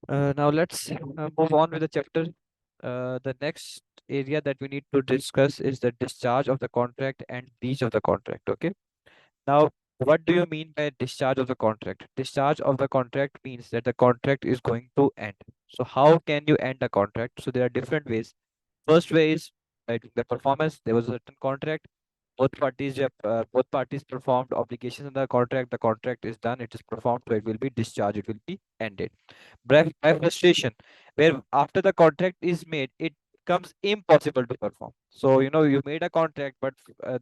Now let's move on with the chapter. The next area that we need to discuss is the discharge of the contract and breach of the contract. Okay. Now, what do you mean by discharge of the contract? Discharge of the contract means that the contract is going to end. So, how can you end a contract? So, there are different ways. First way is by doing the performance. There was a certain contract. Both parties performed obligations in the contract. The contract is done. It is performed. So, it will be discharged. It will be ended by frustration, where after the contract is made, it becomes impossible to perform. So, you made a contract, but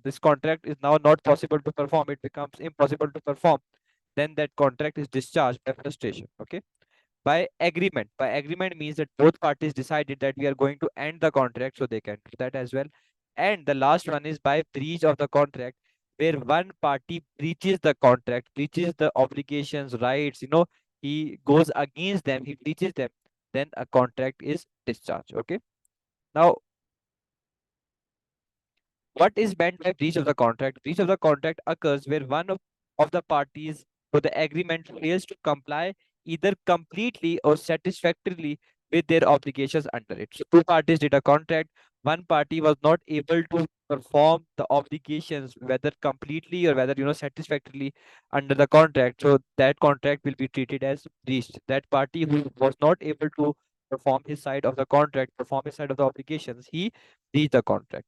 this contract is now not possible to perform. It becomes impossible to perform. Then that contract is discharged by frustration. Okay. By agreement means that both parties decided that we are going to end the contract, so they can do that as well. And the last one is by breach of the contract, where one party breaches the contract, breaches the obligations, rights, he goes against them, he breaches them, then a contract is discharged. Okay. Now, what is meant by breach of the contract? Breach of the contract occurs where one of the parties to the agreement fails to comply either completely or satisfactorily with their obligations under it. So, two parties did a contract. One party was not able to perform the obligations, whether completely or whether satisfactorily under the contract. So that contract will be treated as breached. That party who was not able to perform his side of the contract, perform his side of the obligations, he breached the contract.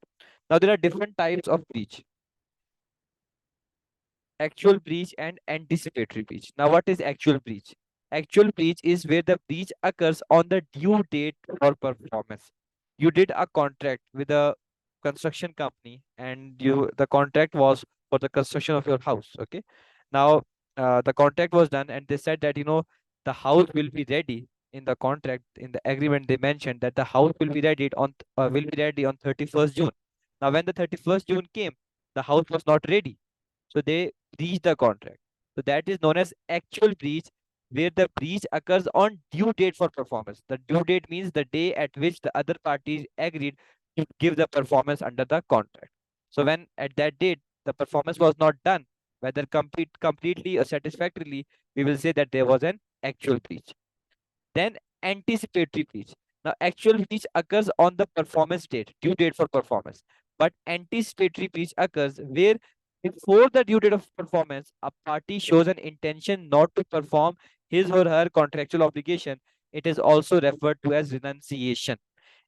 Now, there are different types of breach: actual breach and anticipatory breach. Now, what is actual breach? Actual breach is where the breach occurs on the due date for performance. You did a contract with a construction company, and the contract was for the construction of your house. Okay. Now, the contract was done, and they said that the house will be ready. In the contract, in the agreement, they mentioned that the house will be ready on 31st June. Now, when the 31st June came, the house was not ready, so they breach the contract. So that is known as actual breach, where the breach occurs on due date for performance. The due date means the day at which the other parties agreed to give the performance under the contract. So when at that date the performance was not done, whether completely or satisfactorily, we will say that there was an actual breach. Then anticipatory breach. Now, actual breach occurs on the performance date, due date for performance. But anticipatory breach occurs where before the due date of performance, a party shows an intention not to perform his or her contractual obligation. It is also referred to as renunciation.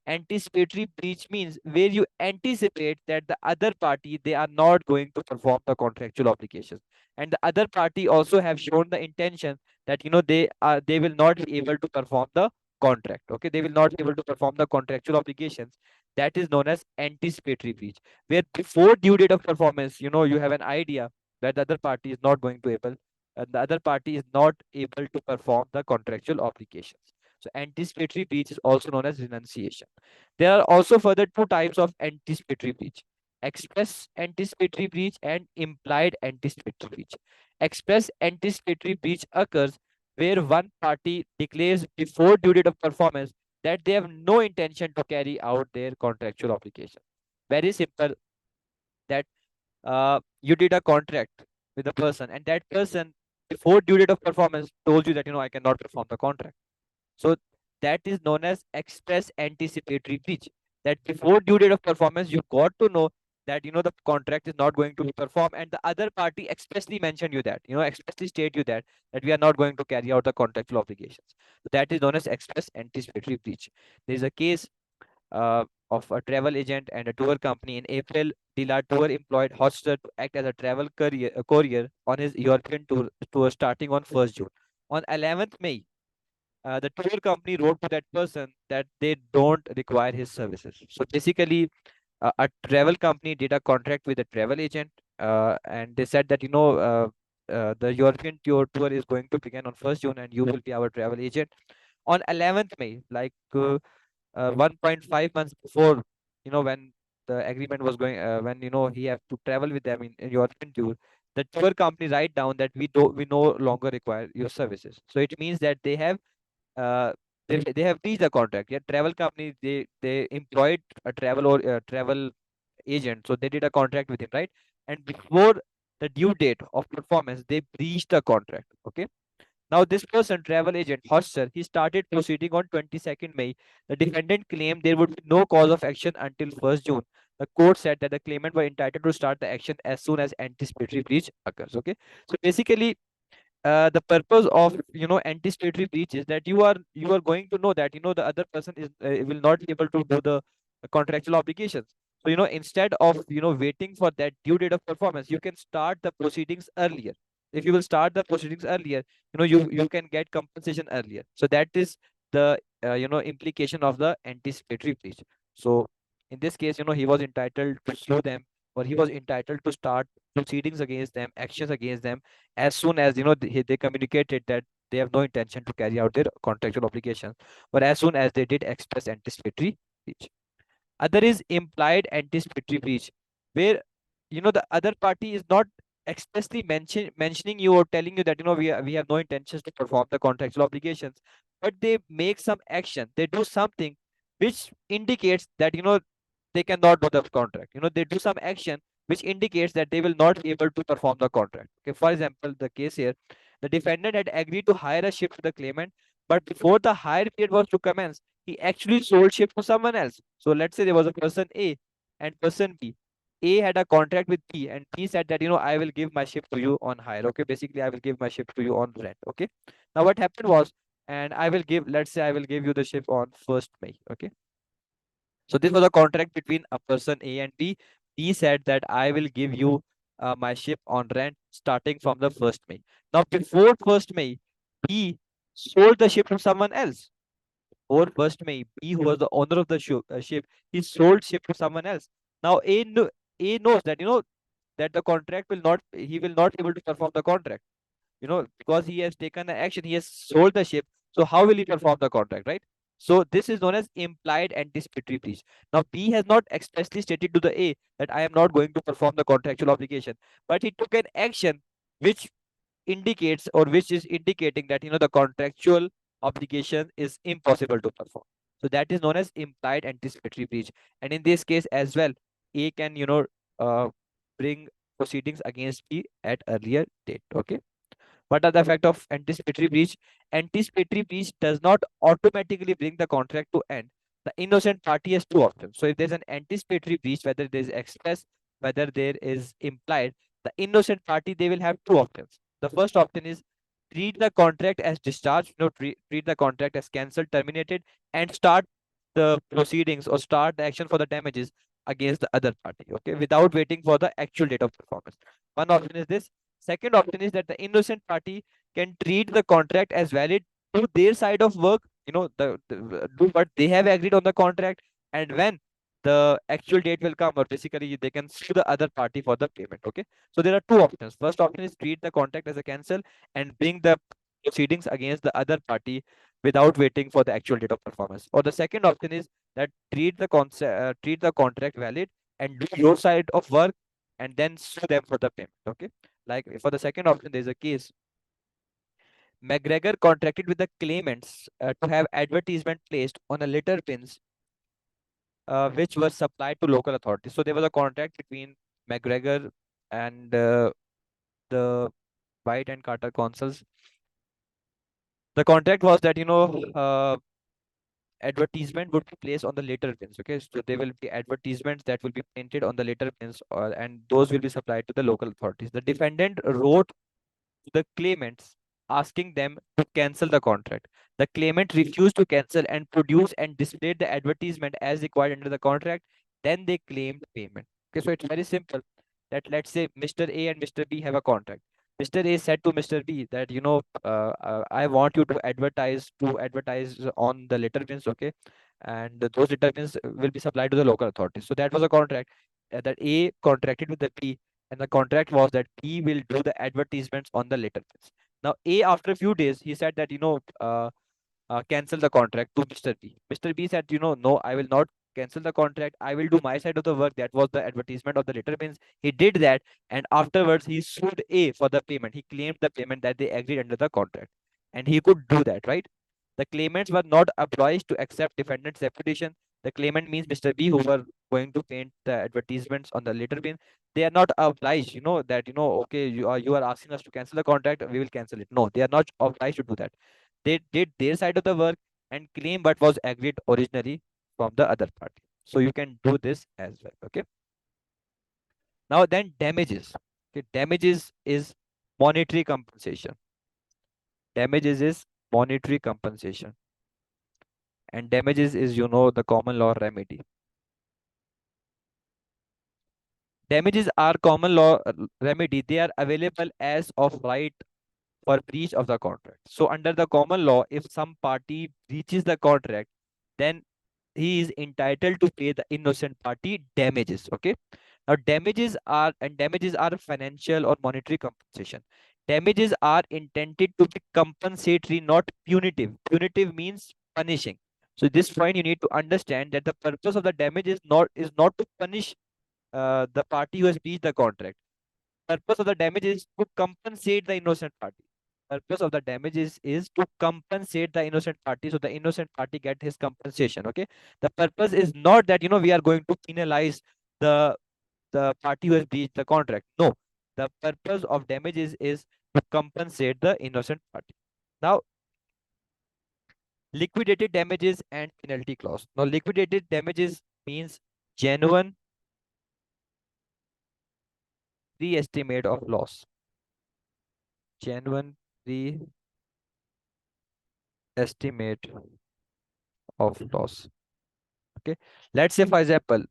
Anticipatory breach means where you anticipate that the other party, they are not going to perform the contractual obligations, and the other party also have shown the intention that they will not be able to perform the contract. Okay, they will not be able to perform the contractual obligations. That is known as anticipatory breach, where before due date of performance, you have an idea that the other party is not going to able and the other party is not able to perform the contractual obligations. So anticipatory breach is also known as renunciation. There are also further two types of anticipatory breach: express anticipatory breach and implied anticipatory breach. Express anticipatory breach occurs where one party declares before due date of performance that they have no intention to carry out their contractual obligation. Very simple, that you did a contract with a person, and that person before due date of performance told you that I cannot perform the contract. So that is known as express anticipatory breach. That before due date of performance, you got to know that the contract is not going to be performed, and the other party expressly mentioned you that expressly state you that we are not going to carry out the contractual obligations. So that is known as express anticipatory breach. There is a case of a travel agent and a tour company. In April, Dila Tour employed Hoster to act as a courier on his European tour starting on 1st June. On 11th May, the tour company wrote to that person that they don't require his services. So basically, a travel company did a contract with a travel agent, and they said that the European tour is going to begin on 1st June, and you will be our travel agent. On 11th May, like 1.5 months before, when the agreement was going, when he have to travel with them in European tour, the tour company write down that we no longer require your services. So it means that uh, they have reached the contract. Yeah, travel company, they employed a travel agent, so they did a contract with him, right? And before the due date of performance, they breached the contract. Okay. Now, this person, travel agent Hosser, he started proceeding on 22nd May. The defendant claimed there would be no cause of action until 1st June. The court said that the claimant were entitled to start the action as soon as anticipatory breach occurs. Okay, so basically, the purpose of anticipatory breach is that you are going to know that the other person is will not be able to do the contractual obligations. So instead of waiting for that due date of performance, you can start the proceedings earlier. If you will start the proceedings earlier, you can get compensation earlier. So that is the implication of the anticipatory breach. So in this case, he was entitled to sue them, or he was entitled to start proceedings against them, actions against them, as soon as they communicated that they have no intention to carry out their contractual obligations, but as soon as they did express anticipatory breach. Other is implied anticipatory breach, where the other party is not expressly mentioning you or telling you that we have no intentions to perform the contractual obligations, but they make some action, they do something which indicates that they cannot do the contract. They do some action which indicates that they will not be able to perform the contract. Okay, for example, the case here, the defendant had agreed to hire a ship to the claimant, but before the hire period was to commence, he actually sold ship to someone else. So let's say there was a person A and person B. A had a contract with B, and B said that I will give my ship to you on hire. Okay, basically I will give my ship to you on rent. Okay, now what happened was, and I will give, let's say I will give you the ship on 1st May. Okay, so this was a contract between a person A and B. B said that I will give you my ship on rent starting from the 1st May. Now before 1st May, B sold the ship to someone else. Or 1st May, B, who was the owner of the ship, he sold ship to someone else. Now A knows that that the contract will not, he will not able to perform the contract. Because he has taken an action, he has sold the ship. So how will he perform the contract, right? So this is known as implied anticipatory breach. Now B has not expressly stated to the A that I am not going to perform the contractual obligation, but he took an action which indicates, or which is indicating that the contractual obligation is impossible to perform. So that is known as implied anticipatory breach. And in this case as well, A can uh, bring proceedings against B at earlier date. Okay, what are the effect of anticipatory breach? Anticipatory breach does not automatically bring the contract to end. The innocent party has two options. So if there's an anticipatory breach, whether there is express, whether there is implied, the innocent party, they will have two options. The first option is treat the contract as discharged, treat the contract as cancelled, terminated, and start the proceedings or start the action for the damages against the other party. Okay, without waiting for the actual date of performance. One option is this. Second option is that the innocent party can treat the contract as valid, do their side of work, do what they have agreed on the contract, and when the actual date will come, or basically they can sue the other party for the payment. Okay, so there are two options. First option is treat the contract as a cancel and bring the proceedings against the other party without waiting for the actual date of performance. Or the second option is that treat the contract valid and do your side of work and then sue them for the payment. Okay, like for the second option, there's a case. McGregor contracted with the claimants to have advertisement placed on a litter pins, which was supplied to local authorities. So there was a contract between McGregor and the White and Carter consuls. The contract was that advertisement would be placed on the litter pins. Okay, so there will be advertisements that will be printed on the litter pins, and those will be supplied to the local authorities. The defendant wrote the claimants asking them to cancel the contract. The claimant refused to cancel and produced and displayed the advertisement as required under the contract. Then they claimed payment. Okay, so it's very simple that let's say Mr. A and Mr. B have a contract. Mr. A said to Mr. B that I want you to advertise on the litter bins. Okay, and those litter bins will be supplied to the local authorities. So that was a contract that A contracted with the B, and the contract was that he will do the advertisements on the litter pins. Now A, after a few days, he said that cancel the contract to Mr. B. Mr. B said, no, I will not cancel the contract. I will do my side of the work. That was the advertisement of the litter pins. He did that, and afterwards he sued A for the payment. He claimed the payment that they agreed under the contract, and he could do that, right? The claimants were not obliged to accept defendant's reputation. The claimant means Mr. B, who were going to paint the advertisements on the litter bin. they are not obliged, that, okay, you are asking us to cancel the contract, we will cancel it. No, they are not obliged to do that. They did their side of the work and claim what was agreed originally from the other party. So you can do this as well. Okay. Now then, damages. Okay, damages is monetary compensation. Damages is monetary compensation, and damages is, the common law remedy. Damages are common law remedy. They are available as of right for breach of the contract. So under the common law, if some party breaches the contract, then he is entitled to pay the innocent party damages. Okay. Now damages are financial or monetary compensation. Damages are intended to be compensatory, not punitive. Punitive means punishing. So this point you need to understand that the purpose of the damage is not to punish the party who has breached the contract. Purpose of the damage is to compensate the innocent party. Purpose of the damages is to compensate the innocent party, so the innocent party get his compensation. Okay. The purpose is not that, we are going to penalize the the party who has breached the contract. No, the purpose of damages is to compensate the innocent party. Now, liquidated damages and penalty clause. Now, liquidated damages means genuine pre-estimate of loss. Genuine pre-estimate of loss. Okay. Let's say, for example,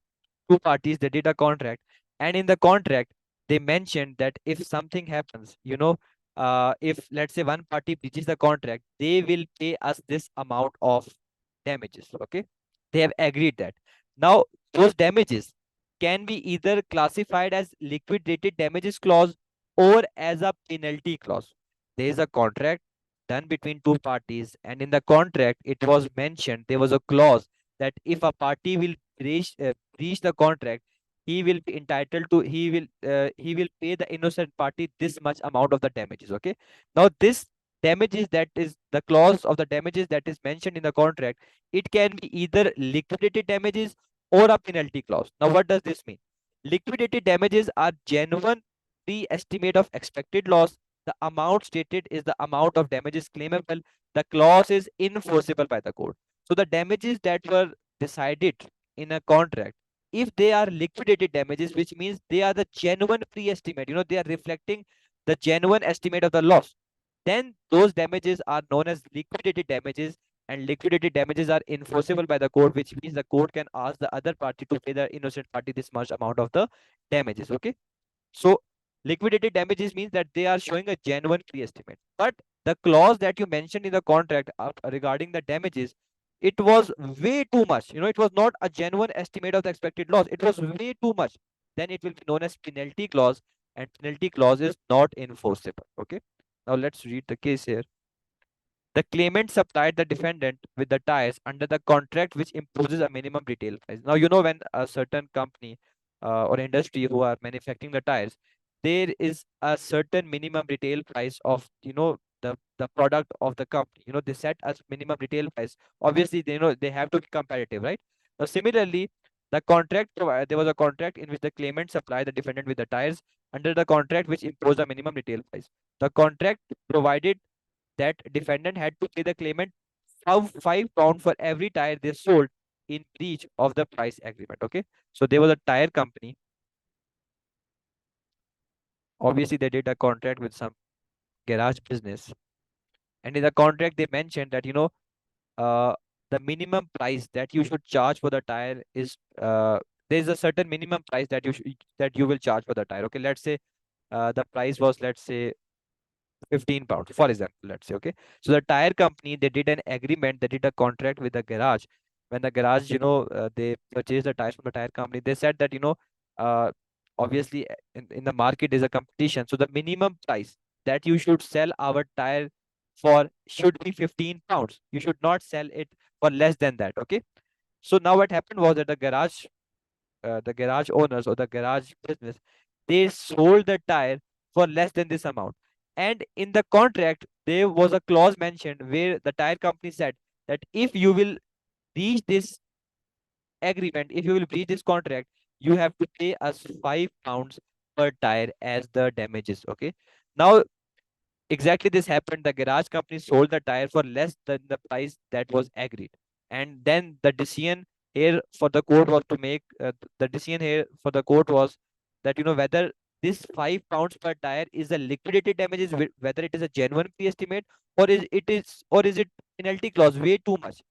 two parties, they did a contract, and in the contract they mentioned that if something happens, if let's say one party breaches the contract, they will pay us this amount of damages. Okay. They have agreed that. Now those damages can be either classified as liquidated damages clause or as a penalty clause. There is a contract done between two parties, and in the contract it was mentioned, there was a clause that if a party will breach the contract, he will be entitled to he will pay the innocent party this much amount of the damages. Okay. Now this damages, that is the clause of the damages that is mentioned in the contract, it can be either liquidated damages or a penalty clause. Now what does this mean? Liquidated damages are genuine pre-estimate of expected loss. The amount stated is the amount of damages claimable. The clause is enforceable by the court. So the damages that were decided in a contract, if they are liquidated damages, which means they are the genuine pre-estimate, they are reflecting the genuine estimate of the loss, then those damages are known as liquidated damages, and liquidated damages are enforceable by the court, which means the court can ask the other party to pay the innocent party this much amount of the damages. Okay. So liquidated damages means that they are showing a genuine pre-estimate. But the clause that you mentioned in the contract regarding the damages, it was way too much. It was not a genuine estimate of the expected loss. It was way too much. Then it will be known as penalty clause, and penalty clause is not enforceable. Okay. Now let's read the case here. The claimant supplied the defendant with the tires under the contract which imposes a minimum retail price. Now, when a certain company or industry who are manufacturing the tires, there is a certain minimum retail price of, the product of the company. They set as minimum retail price. Obviously, they have to be competitive, right? Now, similarly, there was a contract in which the claimant supplied the defendant with the tires under the contract which imposed a minimum retail price. The contract provided that defendant had to pay the claimant £5 for every tire they sold in breach of the price agreement. Okay. So there was a tire company. Obviously, they did a contract with some garage business. And in the contract, they mentioned that, uh, the minimum price that you should charge for the tire is, there's a certain minimum price that you will charge for the tire. Okay. Let's say the price was, let's say, £15, for example, let's say. Okay. So the tire company, they did an agreement, they did a contract with the garage. When the garage, they purchased the tires from the tire company, they said that, uh, obviously in the market is a competition. So the minimum price that you should sell our tire for should be £15. You should not sell it for less than that. Okay. So now what happened was that the garage owners or the garage business, they sold the tire for less than this amount. And in the contract, there was a clause mentioned where the tire company said that if you will breach this agreement, if you will breach this contract, you have to pay us £5 per tire as the damages. Okay. Now, exactly this happened. The garage company sold the tire for less than the price that was agreed. And then the decision here for the court was to make the decision here for the court was that, whether this £5 per tire is a liquidated damages, whether it is a genuine pre-estimate, or is it penalty clause way too much.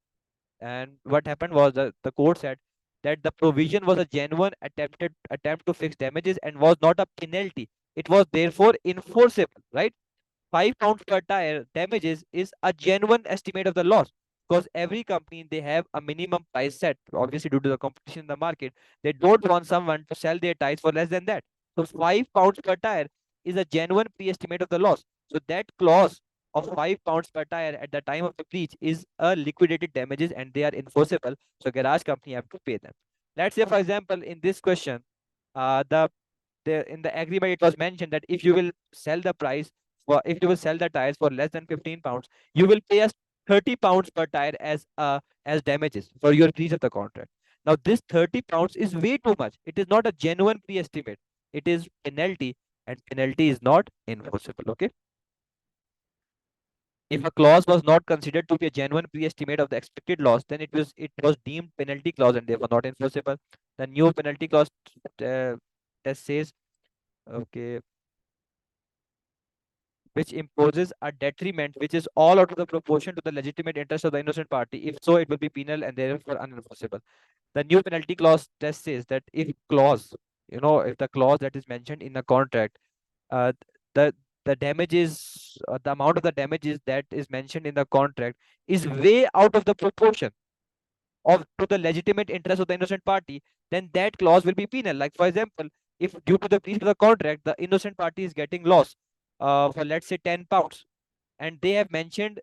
And what happened was the court said that the provision was a genuine attempt to fix damages and was not a penalty. It was therefore enforceable, right? £5 per tire damages is a genuine estimate of the loss, because every company, they have a minimum price set. Obviously, due to the competition in the market, they don't want someone to sell their tires for less than that. So £5 per tire is a genuine pre-estimate of the loss. So that clause of £5 per tire at the time of the breach is a liquidated damages, and they are enforceable. So garage company have to pay them. Let's say, for example, in this question, in the agreement it was mentioned that if you will sell the price for if you will sell the tires for less than £15, you will pay us £30 per tire as damages for your breach of the contract. Now this £30 is way too much. It is not a genuine pre-estimate. It is penalty, and penalty is not enforceable. Okay. If a clause was not considered to be a genuine pre-estimate of the expected loss, then it was deemed penalty clause and therefore not enforceable. The new penalty clause test says, okay, which imposes a detriment which is all out of the proportion to the legitimate interest of the innocent party. If so, it will be penal and therefore unenforceable. The new penalty clause test says that if the clause that is mentioned in the contract, uh, the the damages, the amount of the damages that is mentioned in the contract is way out of the proportion of to the legitimate interest of the innocent party, then that clause will be penal. Like for example, if due to the breach of the contract, the innocent party is getting loss for, let's say, £10, and they have mentioned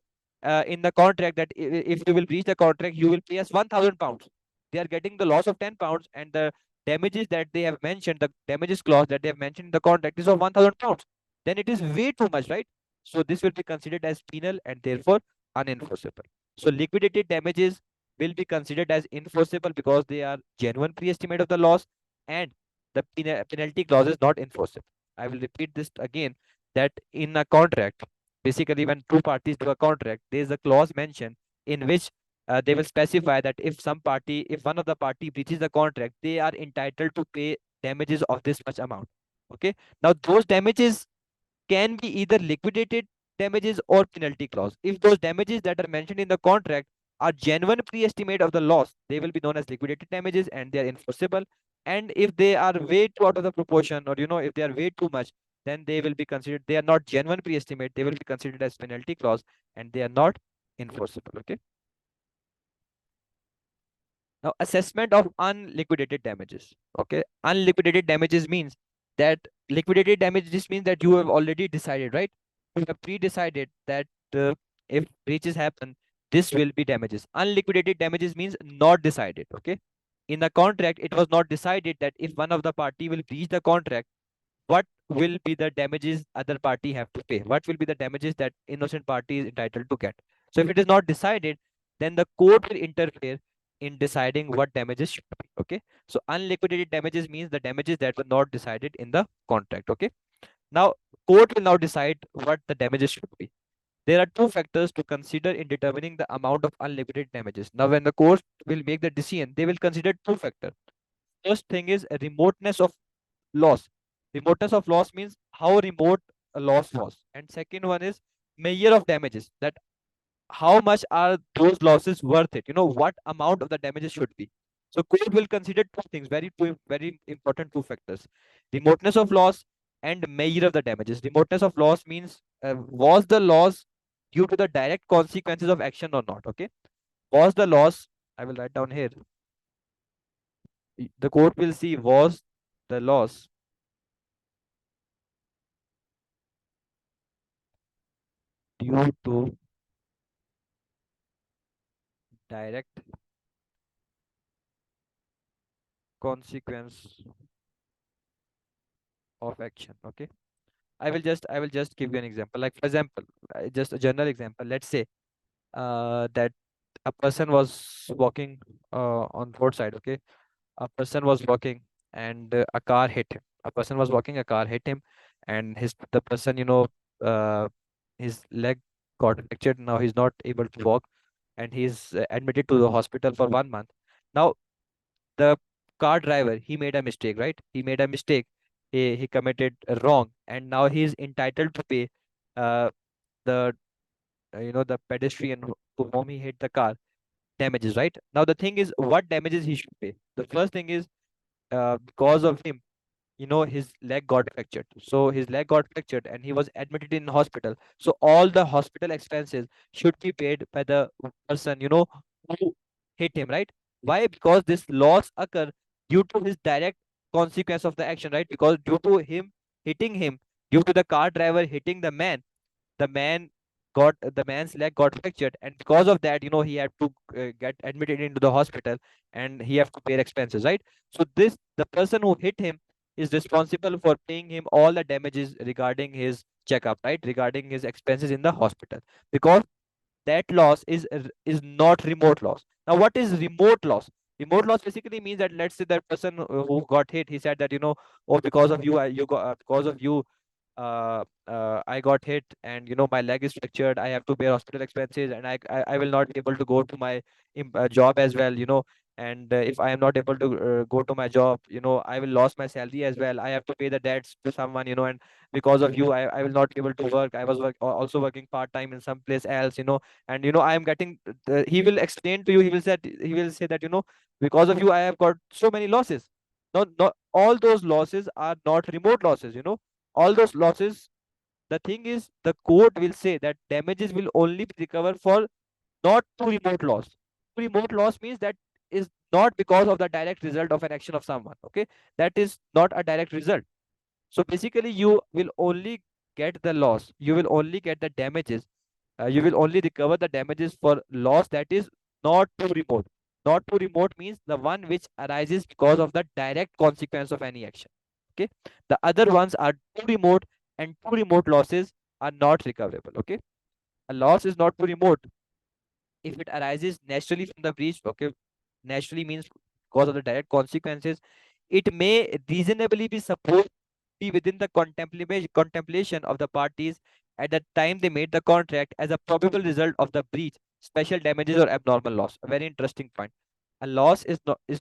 in the contract that if you will breach the contract, you will pay us £1,000. They are getting the loss of £10, and the damages that they have mentioned, the damages clause that they have mentioned in the contract is of £1,000. Then it is way too much, right? So this will be considered as penal and therefore unenforceable. So liquidated damages will be considered as enforceable because they are genuine pre-estimate of the loss, and the penalty clause is not enforceable. I will repeat this again, that in a contract, basically when two parties do a contract, there is a clause mentioned in which they will specify that if one of the party breaches the contract, they are entitled to pay damages of this much amount. Okay. Now those damages can be either liquidated damages or penalty clause. If those damages that are mentioned in the contract are genuine pre-estimate of the loss, they will be known as liquidated damages and they are enforceable. And if they are way too out of the proportion, or if they are way too much, then they will be considered, they are not genuine pre-estimate, they will be considered as penalty clause and they are not enforceable. Okay. Now, assessment of unliquidated damages. Okay, unliquidated damages means that liquidated damages means that you have already decided, right? You have pre-decided that if breaches happen, this will be damages. Unliquidated damages means not decided. Okay, in the contract, it was not decided that if one of the party will breach the contract, what will be the damages other party have to pay? What will be the damages that innocent party is entitled to get? So if it is not decided, then the court will interfere in deciding what damages should be. Okay. So unliquidated damages means the damages that were not decided in the contract. Okay. Now court will now decide what the damages should be. There are two factors to consider in determining the amount of unliquidated damages. Now when the court will make the decision, they will consider two factors. First thing is remoteness of loss. Remoteness of loss means how remote a loss was. And second one is measure of damages, that how much are those losses worth it? What amount of the damages should be. So court will consider two things, very important two factors: remoteness of loss and measure of the damages. Remoteness of loss means was the loss due to the direct consequences of action or not? Okay, was the loss, I will write down here, the court will see, was the loss due to direct consequence of action. Okay, I will just give you an example. Like for example, just a general example. Let's say that a person was walking on roadside. Okay, a person was walking and a car hit him. A person was walking, a car hit him, and the person, uh, his leg got fractured. Now he's not able to walk, and he's admitted to the hospital for 1 month. Now the car driver, he made a mistake, right? He made a mistake. He committed a wrong, and now he is entitled to pay uh, the the pedestrian to whom he hit the car damages, right? Now the thing is, what damages he should pay? The first thing is, because of him, his leg got fractured. So his leg got fractured and he was admitted in hospital, so all the hospital expenses should be paid by the person, who hit him, right? Why? Because this loss occur due to his direct consequence of the action, right? Because due to him hitting him, due to the car driver hitting the man the man's leg got fractured, and because of that, he had to get admitted into the hospital, and he have to pay expenses, right? So the person who hit him is responsible for paying him all the damages regarding his checkup, right, regarding his expenses in the hospital, because that loss is not remote loss. Now what is remote loss? Remote loss basically means that, let's say, that person who got hit, he said that, oh, because of you, you got because of you, I got hit, and my leg is fractured. I have to bear hospital expenses, and I will not be able to go to my job as well. And if I am not able to go to my job, I will lose my salary as well. I have to pay the debts to someone, and because of you, I will not be able to work. I was also working part time in some place else, and I am getting. He will explain to you. He will say that, because of you, I have got so many losses. Not all those losses are not remote losses. All those losses, the thing is, the court will say that damages will only be recovered for not to remote loss. Remote loss means that is not because of the direct result of an action of someone. Okay, that is not a direct result. So basically, you will only get the loss. You will only get the damages. You will only recover the damages for loss that is not too remote. Not too remote means the one which arises because of the direct consequence of any action. Okay, the other ones are too remote, and too remote losses are not recoverable. Okay, a loss is not too remote if it arises naturally from the breach. Okay, naturally means because of the direct consequences. It may reasonably be supposed be within the contemplation of the parties at the time they made the contract as a probable result of the breach, special damages, or abnormal loss. A very interesting point. A loss is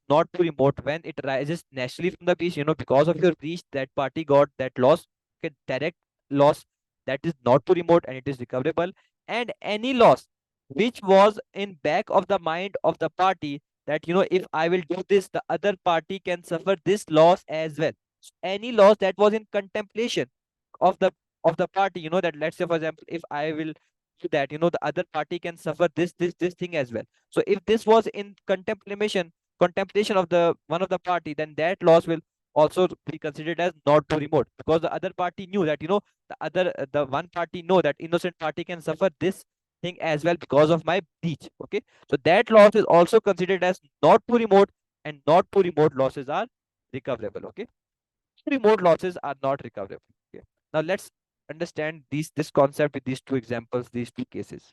not too remote when it arises naturally from the breach. Because of your breach, that party got that loss. Okay, direct loss that is not too remote and it is recoverable. And any loss which was in back of the mind of the party, that if I will do this, the other party can suffer this loss as well. Any loss that was in contemplation of the party, that, let's say, for example, if I will do that, the other party can suffer this thing as well. So if this was in contemplation of the one of the party, then that loss will also be considered as not too remote, because the other party knew that, the one party know that innocent party can suffer this thing as well because of my breach. Okay, so that loss is also considered as not too remote, and not too remote losses are recoverable. Okay, remote losses are not recoverable. Okay, now let's understand this concept with these two examples, these two cases.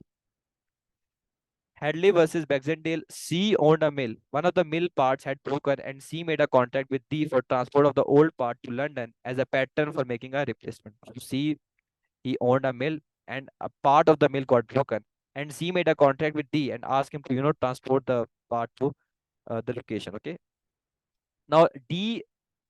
Hadley versus Baxendale. C owned a mill. One of the mill parts had broken, and C made a contract with D for transport of the old part to London as a pattern for making a replacement. So C, he owned a mill, and a part of the mill got broken, and C made a contract with D and asked him to transport the part to the location. Okay, now D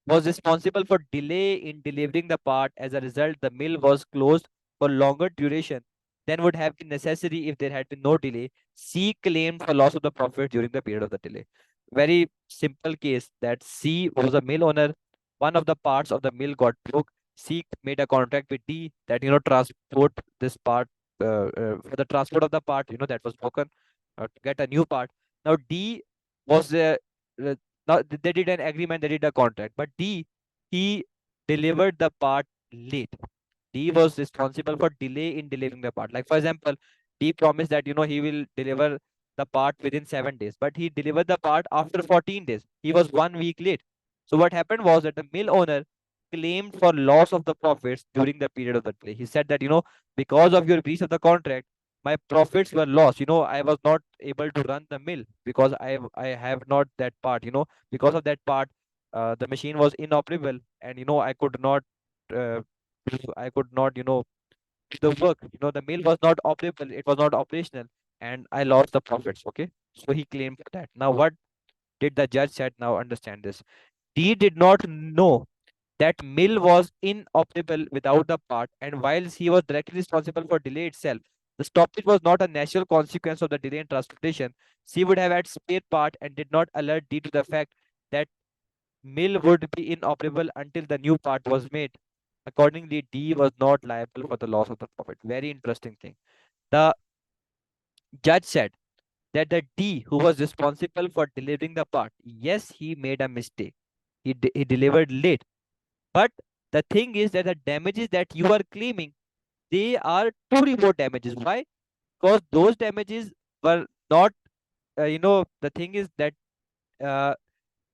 was responsible for delay in delivering the part. As a result, the mill was closed for longer duration than would have been necessary if there had been no delay. C claimed for loss of the profit during the period of the delay. Very simple case, that C was a mill owner. One of the parts of the mill got broke. C made a contract with D that transport this part for the transport of the part that was broken, to get a new part. Now D was uh, now they did an agreement, they did a contract, but D, he delivered the part late. D was responsible for delay in delivering the part. Like, for example, D promised that he will deliver the part within 7 days, but he delivered the part after 14 days. He was 1 week late. So what happened was that the mill owner claimed for loss of the profits during the period of the delay. He said that, because of your breach of the contract, my profits were lost. I was not able to run the mill because I have not that part. Because of that part, The machine was inoperable, and I could not, uh, I could not, do the work. The mill was not operable, it was not operational, and I lost the profits. Okay, so he claimed for that. Now, what did the judge said? Now, understand this. He did not know that mill was inoperable without the part, and whilst he was directly responsible for delay itself, the stoppage was not a natural consequence of the delay in transportation. She would have had spare part and did not alert D to the fact that mill would be inoperable until the new part was made. Accordingly, D was not liable for the loss of the profit. Very interesting thing. The judge said that the D who was responsible for delivering the part, yes, he made a mistake. He delivered late. But the thing is that the damages that you are claiming, they are too remote damages. Why? Because those damages were not, the thing is that uh,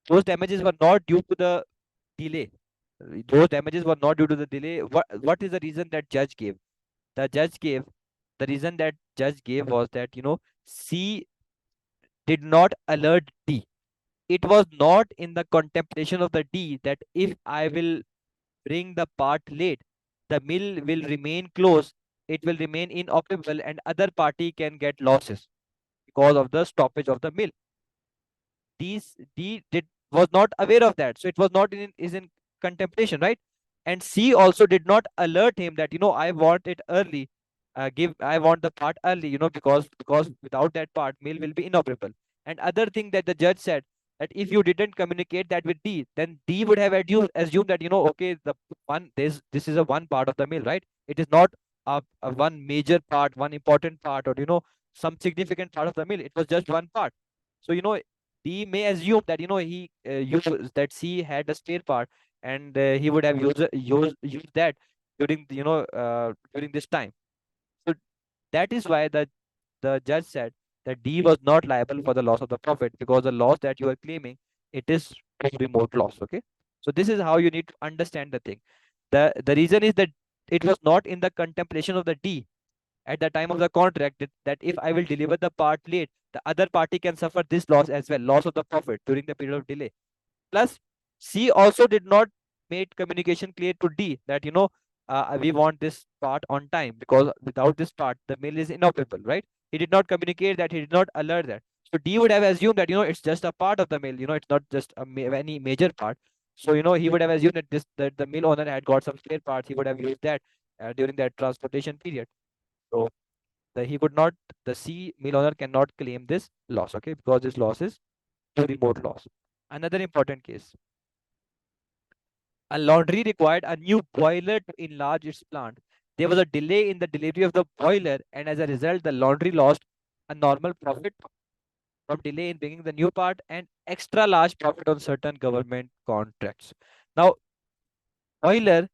those damages were not due to the delay. Those damages were not due to the delay. What is the reason that judge gave? The judge gave the reason that judge gave was that C did not alert D. It was not in the contemplation of the D that if I will bring the part late, the mill will remain closed, it will remain inoperable, and other party can get losses because of the stoppage of the mill. D did was not aware of that, so it was not in is in contemplation, right? And C also did not alert him that I want it early, I want the part early, because without that part, mill will be inoperable. And other thing that the judge said, that if you didn't communicate that with D, then D would have assumed that okay, this is a one part of the mill, right? It is not a one major part, one important part, or some significant part of the mill. It was just one part. So he may assume that he used that C had a spare part, and he would have used that during during this time. So that is why the judge said that D was not liable for the loss of the profit, because the loss that you are claiming, it is remote loss. Okay, so this is how you need to understand the thing. The reason is that it was not in the contemplation of the D at the time of the contract, that if I will deliver the part late, the other party can suffer this loss as well, loss of the profit during the period of delay. Plus, C also did not make communication clear to D that we want this part on time, because without this part, the mill is inoperable, right? He did not communicate that. He did not alert that. So D would have assumed that it's just a part of the mill. It's not just any major part. So he would have assumed that the mill owner had got some spare parts. He would have used that during that transportation period. So he could not, the C mill owner cannot claim this loss, okay, because this loss is a remote loss. Another important case: a laundry required a new boiler to enlarge its plant. There was a delay in the delivery of the boiler, and as a result, the laundry lost a normal profit from delay in bringing the new part and extra large profit on certain government contracts. Now, boiler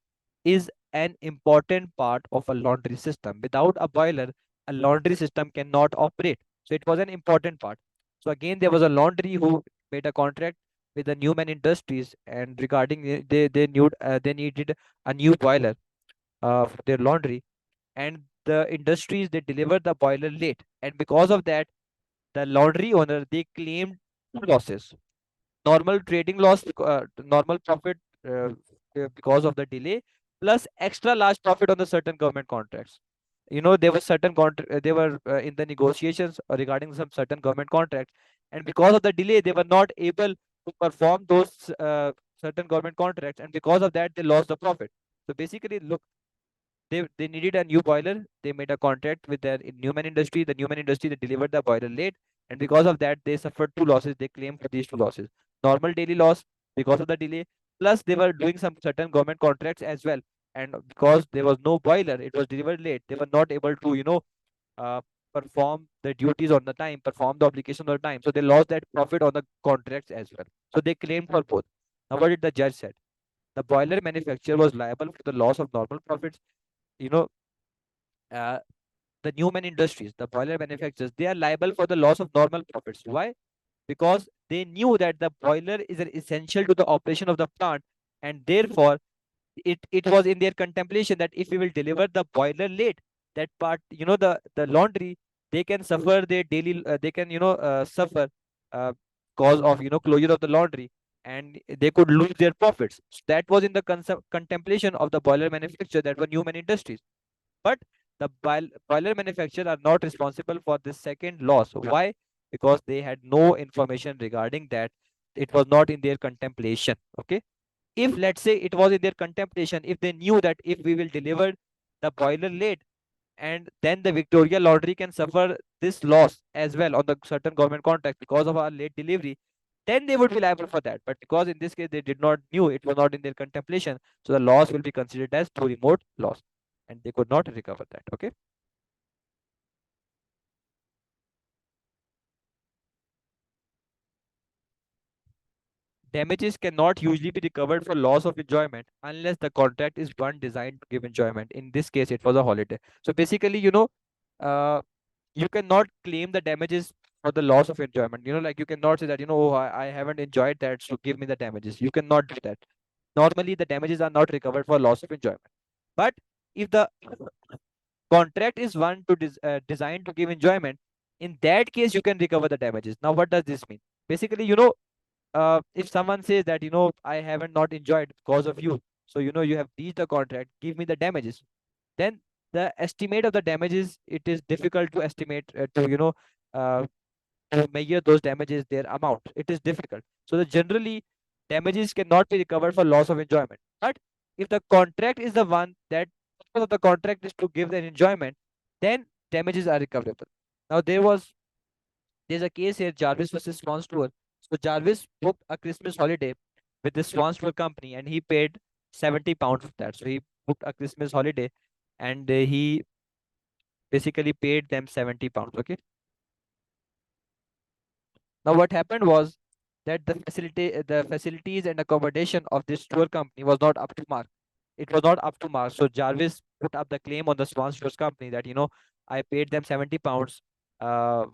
is an important part of a laundry system. Without a boiler, a laundry system cannot operate. So it was an important part. So again, there was a laundry who made a contract with the Newman Industries, and regarding they needed a new boiler for their laundry, and the industries, they delivered the boiler late, and because of that, the laundry owner, they claimed two losses: normal trading loss, normal profit because of the delay, plus extra large profit on the certain government contracts. There were they were in the negotiations regarding some certain government contracts, and because of the delay, they were not able to perform those certain government contracts, and because of that, they lost the profit. So basically, look, they needed a new boiler. They made a contract with their Newman Industry. The Newman Industry, they delivered the boiler late, and because of that, they suffered two losses. They claimed for these two losses: normal daily loss because of the delay, plus they were doing some certain government contracts as well. And because there was no boiler, it was delivered late. They were not able to uh, perform the duties on the time, perform the obligation on the time. So they lost that profit on the contracts as well. So they claimed for both. Now, what did the judge said? The boiler manufacturer was liable for the loss of normal profits. you know uh, the Newman Industries, the boiler manufacturers, they are liable for the loss of normal profits. Why? Because they knew that the boiler is essential to the operation of the plant, and therefore it was in their contemplation that if we will deliver the boiler late, that part, the laundry, they can suffer their daily, they can suffer uh, cause of closure of the laundry. and they could lose their profits. So that was in the contemplation of the boiler manufacturer, that were Newman Industries. But the boiler manufacturer are not responsible for this second loss. Why? Because they had no information regarding that. It was not in their contemplation. Okay. If let's say it was in their contemplation, if they knew that if we will deliver the boiler late, and then the Victoria Laundry can suffer this loss as well on the certain government contract because of our late delivery, then they would be liable for that. But because in this case they did not knew, it was not in their contemplation, so the loss will be considered as too remote loss, and they could not recover that. Okay. Damages cannot usually be recovered for loss of enjoyment unless the contract is one designed to give enjoyment. In this case, it was a holiday. So basically, uh, you cannot claim the damages for the loss of enjoyment. Like you cannot say that, oh, I haven't enjoyed that, so give me the damages. You cannot do that. Normally, the damages are not recovered for loss of enjoyment. But if the contract is one designed to give enjoyment, in that case, you can recover the damages. Now, what does this mean? Basically, if someone says that, I haven't not enjoyed because of you, so you have breached the contract, give me the damages, then the estimate of the damages, it is difficult to estimate, uh, to measure those damages, their amount, it is difficult. So the generally damages cannot be recovered for loss of enjoyment. But if the contract is the one that purpose of the contract is to give an enjoyment, then damages are recoverable. Now there's a case here, Jarvis versus Swan Tour. So Jarvis booked a Christmas holiday with the Swan Tour company, and he paid £70 for that. So he booked a Christmas holiday, and he basically paid them £70. Okay. Now what happened was that the facilities and accommodation of this tour company was not up to mark. It was not up to mark. So Jarvis put up the claim on the Swan Tours company that, I paid them £70 uh,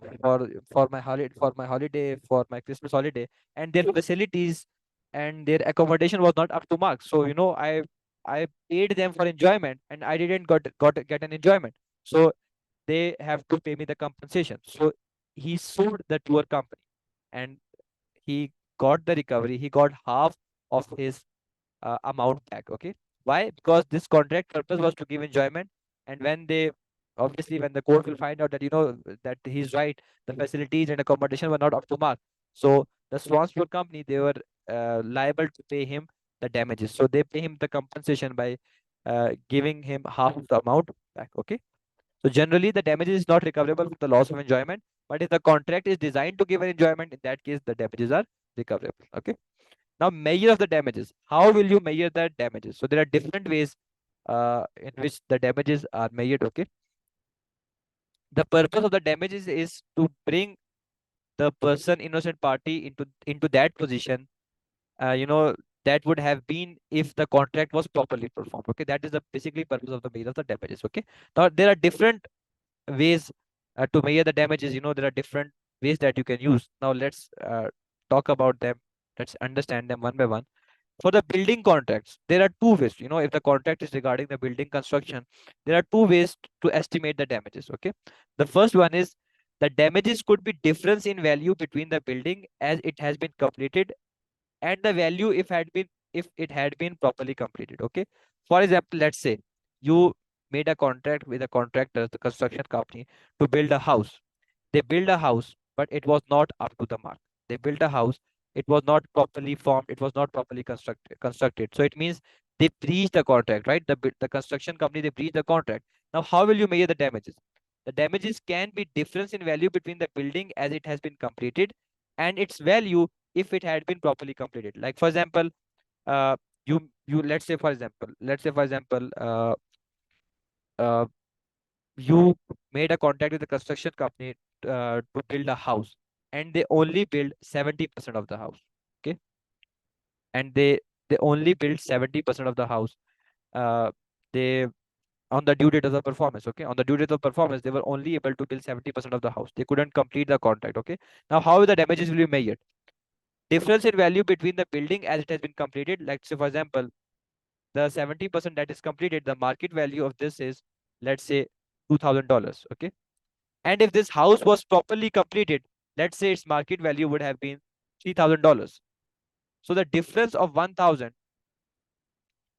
for my holiday, for my Christmas holiday, and their facilities and their accommodation was not up to mark. So I paid them for enjoyment, and I didn't get an enjoyment. So they have to pay me the compensation. So he sued the tour company, and he got the recovery. He got half of his amount back. Okay. Why? Because this contract purpose was to give enjoyment, and when the court will find out that, that he's right, the facilities and accommodation were not up to mark. So the Swans Tour company, they were liable to pay him the damages. So they pay him the compensation by giving him half of the amount back. Okay. So generally, the damages is not recoverable for the loss of enjoyment. But if the contract is designed to give an enjoyment, in that case, the damages are recoverable. Okay. Now, measure of the damages. How will you measure the damages? So there are different ways in which the damages are measured. Okay. The purpose of the damages is to bring the person, innocent party, into that position. That would have been if the contract was properly performed. Okay. That is the basically purpose of the measure of the damages. Okay. Now there are different ways to measure the damages. There are different ways that you can use. Now let's talk about them. Let's understand them one by one. For the building contracts, there are two ways. If the contract is regarding the building construction, there are two ways to estimate the damages. Okay. The first one is the damages could be difference in value between the building as it has been completed and the value if it had been properly completed. Okay. For example, let's say you made a contract with a contractor, the construction company, to build a house. They built a house, but it was not up to the mark. They built a house, it was not properly formed, it was not properly constructed. So it means they breached the contract, right? The construction company, they breached the contract. Now how will you measure the damages? The damages can be difference in value between the building as it has been completed and its value if it had been properly completed. Like for example, uh, you let's say for example, you made a contract with the construction company to build a house, and they only build 70% of the house. Okay. And they only build 70% of the house. They On the due date of the performance. Okay. On the due date of performance, they were only able to build 70% of the house. They couldn't complete the contract. Okay. Now how the damages will be measured? Difference in value between the building as it has been completed. Like say for example, the 70% that is completed, the market value of this is, let's say, $2,000. Okay. And if this house was properly completed, let's say its market value would have been $3,000. So the difference of 1000,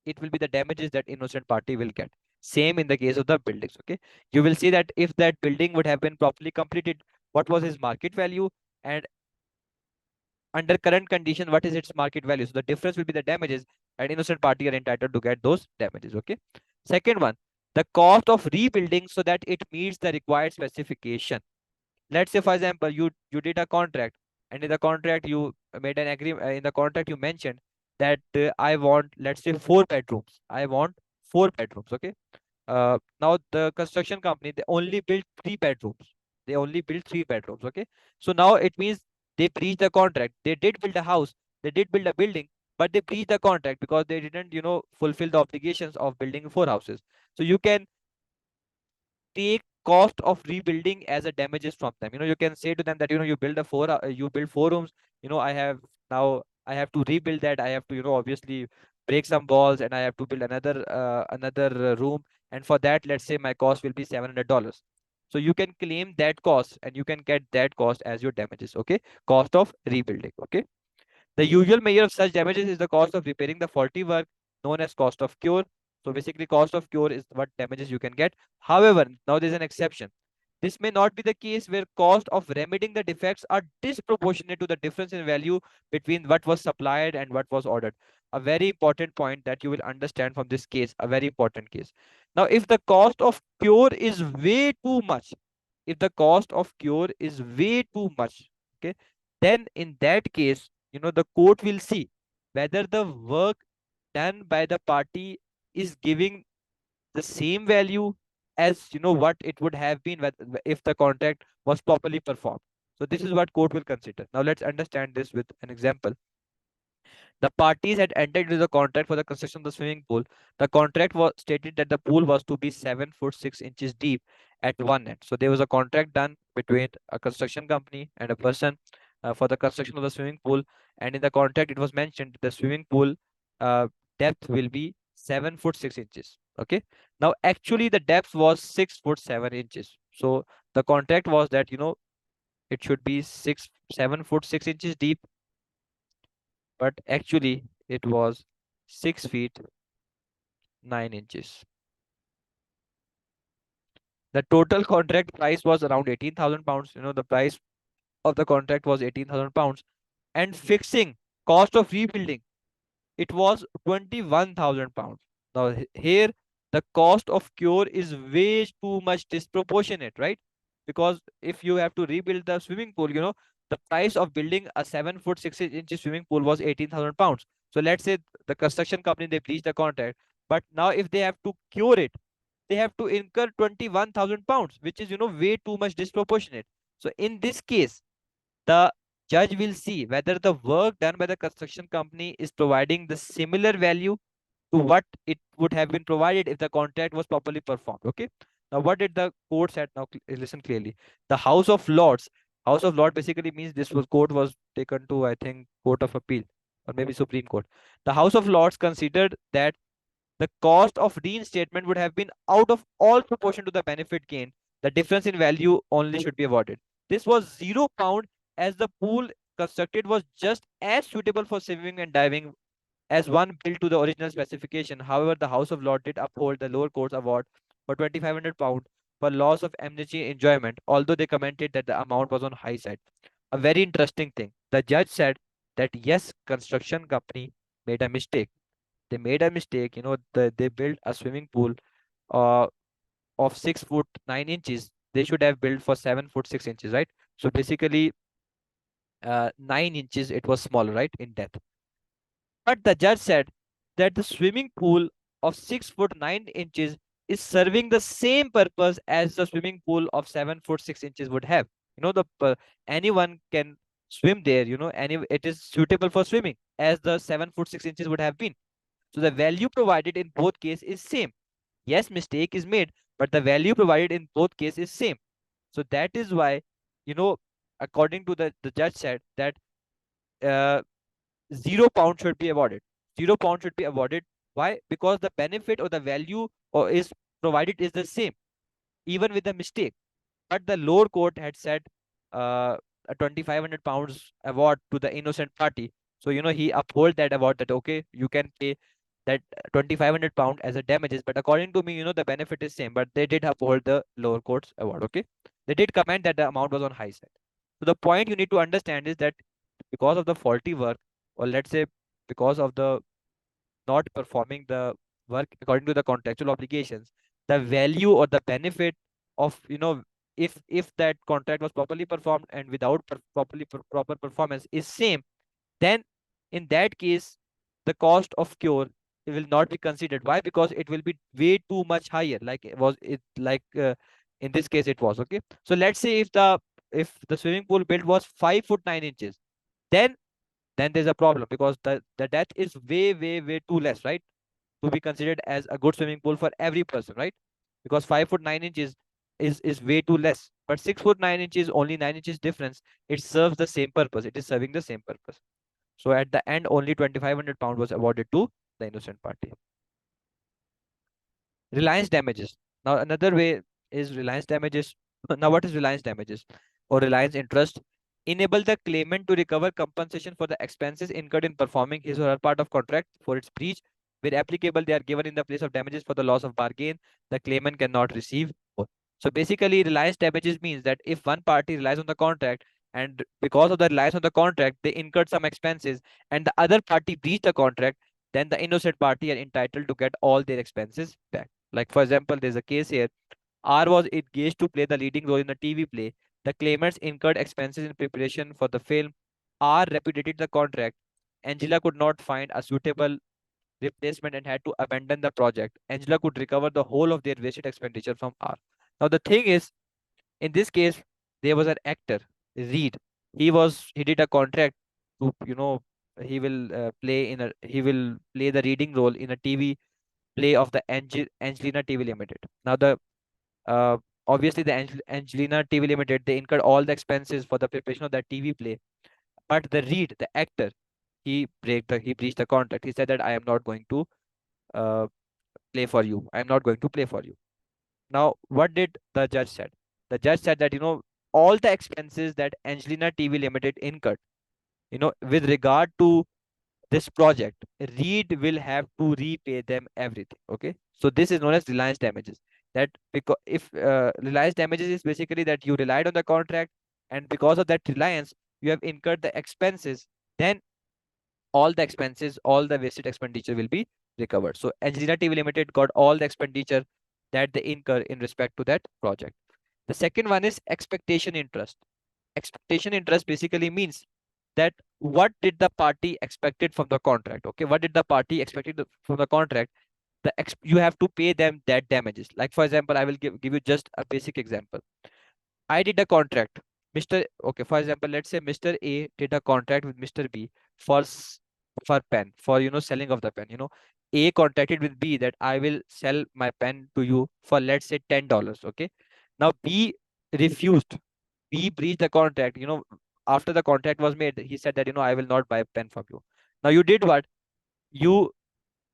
it will be the damages that innocent party will get. Same in the case of the buildings. Okay, you will see that if that building would have been properly completed, what was its market value, and under current condition, what is its market value? So the difference will be the damages, and innocent party are entitled to get those damages. Okay. Second one, the cost of rebuilding so that it meets the required specification. Let's say, for example, you did a contract, and in the contract you made an agreement. In the contract you mentioned that I want, let's say, 4 bedrooms. I want 4 bedrooms. Okay. Now the construction company, they only built 3 bedrooms. They only built 3 bedrooms. Okay. So now it means they breached the contract. They did build a house, they did build a building, but they breached the contract because they didn't, fulfill the obligations of building 4 houses. So you can take cost of rebuilding as a damages from them. You can say to them that, you build 4 rooms. I have to rebuild that. I have to, obviously break some walls, and I have to build another room. And for that, let's say my cost will be $700. So you can claim that cost, and you can get that cost as your damages. Okay, cost of rebuilding. Okay. The usual measure of such damages is the cost of repairing the faulty work, known as cost of cure. So basically, cost of cure is what damages you can get. However, now there's an exception. This may not be the case where cost of remedying the defects are disproportionate to the difference in value between what was supplied and what was ordered. A very important point that you will understand from this case, a very important case. Now, if the cost of cure is way too much, if the cost of cure is way too much, okay, then in that case, the court will see whether the work done by the party is giving the same value as, what it would have been if the contract was properly performed. So this is what court will consider. Now let's understand this with an example. The parties had entered into the contract for the construction of the swimming pool. The contract was stated that the pool was to be 7 foot 6 inches deep at one end. So there was a contract done between a construction company and a person for the construction of the swimming pool. And in the contract, it was mentioned the swimming pool uh, depth will be 7 foot 6 inches. Okay. Now, actually, the depth was 6 foot 7 inches. So the contract was that, it should be 7 foot 6 inches deep, but actually it was 6 feet 9 inches. The total contract price was around 18,000 pounds. The price of the contract was 18,000 pounds, and fixing cost of rebuilding, it was 21,000 pounds. Now, here the cost of cure is way too much disproportionate, right? Because if you have to rebuild the swimming pool, the price of building a 7 foot 6 inches swimming pool was 18,000 pounds. So let's say the construction company, they breached the contract, but now if they have to cure it, they have to incur 21,000 pounds, which is, way too much disproportionate. So in this case, the judge will see whether the work done by the construction company is providing the similar value to what it would have been provided if the contract was properly performed. Okay. Now, what did the court said? Now, listen clearly. The House of Lords basically means this was court was taken to, I think, Court of Appeal or maybe Supreme Court. The House of Lords considered that the cost of reinstatement would have been out of all proportion to the benefit gained. The difference in value only should be awarded. This was £0, as the pool constructed was just as suitable for swimming and diving as one built to the original specification. However, the House of Lords did uphold the lower court's award for £2,500 for loss of amnesty enjoyment, although they commented that the amount was on high side. A very interesting thing. The judge said that yes, construction company made a mistake. They made a mistake. They built a swimming pool uh, of 6 foot 9 inches. They should have built for 7 foot 6 inches, right? So basically, 9 inches it was smaller, right, in depth. But the judge said that the swimming pool of 6 foot 9 inches is serving the same purpose as the swimming pool of 7 foot 6 inches would have. Anyone can swim there. It is suitable for swimming as the 7 foot 6 inches would have been. So the value provided in both cases is same. Yes, mistake is made, but the value provided in both cases is same. So that is why, you know, according to the judge said that uh, £0 should be awarded. £0 should be awarded. Why? Because the benefit or the value or is provided is the same, even with the mistake. But the lower court had said a £2,500 award to the innocent party So, he uphold that about that, okay, you can pay that 2,500 pound as a damages, but according to me, the benefit is same, but they did uphold the lower court's award, okay. They did comment that the amount was on high side. So the point you need to understand is that because of the faulty work, or let's say because of the not performing the work according to the contractual obligations, the value or the benefit of, if that contract was properly performed and without proper performance is same, then in that case the cost of cure will not be considered. Why? Because it will be way too much higher, like it was it like in this case it was, okay. So let's say if the swimming pool built was 5 foot 9 inches, then there's a problem, because the depth is way too less, right, to be considered as a good swimming pool for every person, right? Because 5 foot 9 inches is way too less, but 6 foot 9 inches, only 9 inches difference, it serves the same purpose, it is serving the same purpose. So at the end, only 2,500 pound was awarded to the innocent party. Reliance damages. Now another way is reliance damages. Now what is reliance damages or reliance interest? Enable the claimant to recover compensation for the expenses incurred in performing his or her part of contract for its breach. Where applicable, they are given in the place of damages for the loss of bargain. The claimant cannot receive both. So basically, reliance damages means that if one party relies on the contract, and because of the reliance on the contract, they incurred some expenses, and the other party breached the contract, then the innocent party are entitled to get all their expenses back. Like, for example, there's a case here. R was engaged to play the leading role in a TV play. The claimants incurred expenses in preparation for the film. R repudiated the contract. Angela could not find a suitable replacement and had to abandon the project. Angela could recover the whole of their wasted expenditure from R. Now, the thing is, in this case, there was an actor, Reed. He did a contract to, he will play the leading role in a TV play of the Angelina TV Limited. Now, uh, obviously the Angelina TV Limited, they incurred all the expenses for the preparation of that TV play. But the Reed, the actor, he breached the contract. He said that I am not going to uh, play for you. I am not going to play for you. Now, what did the judge said? The judge said that, all the expenses that Angelina TV Limited incurred, with regard to this project, Reed will have to repay them everything. Okay, so this is known as reliance damages. That because if reliance damages is basically that you relied on the contract, and because of that reliance, you have incurred the expenses, then all the expenses, all the wasted expenditure will be recovered. So Angelina TV Limited got all the expenditure that they incur in respect to that project. The second one is expectation interest. Expectation interest basically means that what did the party expected from the contract? Okay, what did the party expected from the contract? You have to pay them that damages. Like, for example, I will give you just a basic example. I did a contract. Okay, for example, let's say Mr. A did a contract with Mr. B for for pen, for selling of the pen. A contracted with B that I will sell my pen to you for, let's say, $10. Okay. Now B refused. B breached the contract. After the contract was made, he said that, I will not buy a pen from you. Now you did what? You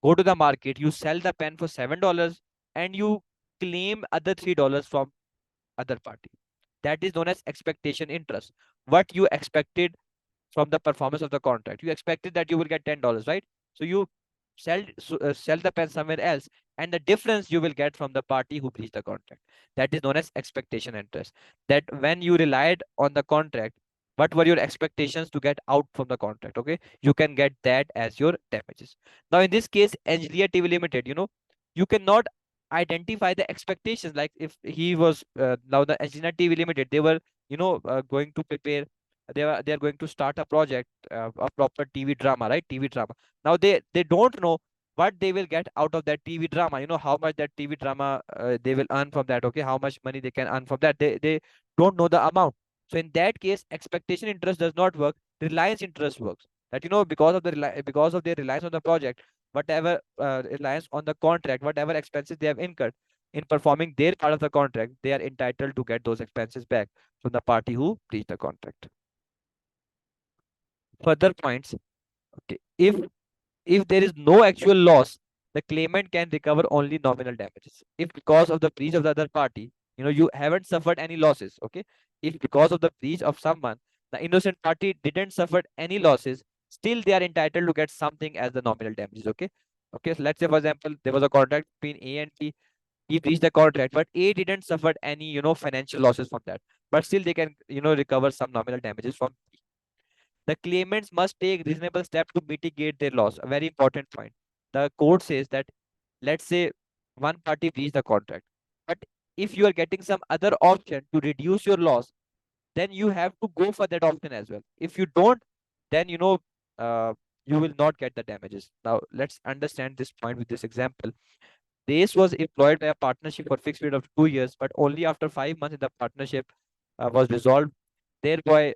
go to the market, you sell the pen for $7, and you claim other $3 from other party. That is known as expectation interest. What you expected from the performance of the contract. You expected that you will get $10, right? So you sell the pen somewhere else, and the difference you will get from the party who breached the contract. That is known as expectation interest. That when you relied on the contract, what were your expectations to get out from the contract? Okay, you can get that as your damages. Now, in this case, Engineer TV Limited, you cannot identify the expectations. Like, if he was now the Engineer TV Limited, they were going to prepare, they are going to start a project, a proper TV drama, right? TV drama. Now they don't know what they will get out of that TV drama. How much that TV drama they will earn from that. Okay, how much money they can earn from that. They don't know the amount. So in that case, expectation interest does not work. Reliance interest works. That, because of their reliance on the project, whatever reliance on the contract, whatever expenses they have incurred in performing their part of the contract, they are entitled to get those expenses back from the party who breached the contract. Further points. Okay, if there is no actual loss, the claimant can recover only nominal damages. If because of the breach of the other party, you haven't suffered any losses. Okay, if because of the breach of someone, the innocent party didn't suffer any losses, still they are entitled to get something as the nominal damages. Okay. Okay. So let's say, for example, there was a contract between A and B. He breached the contract, but A didn't suffer any, financial losses from that. But still they can, recover some nominal damages from. The claimants must take reasonable steps to mitigate their loss. A very important point. The court says that, let's say, one party breached the contract, but if you are getting some other option to reduce your loss, then you have to go for that option as well. If you don't, then you will not get the damages. Now let's understand this point with this example. Race was employed by a partnership for a fixed period of 2 years, but only after 5 months the partnership was dissolved, thereby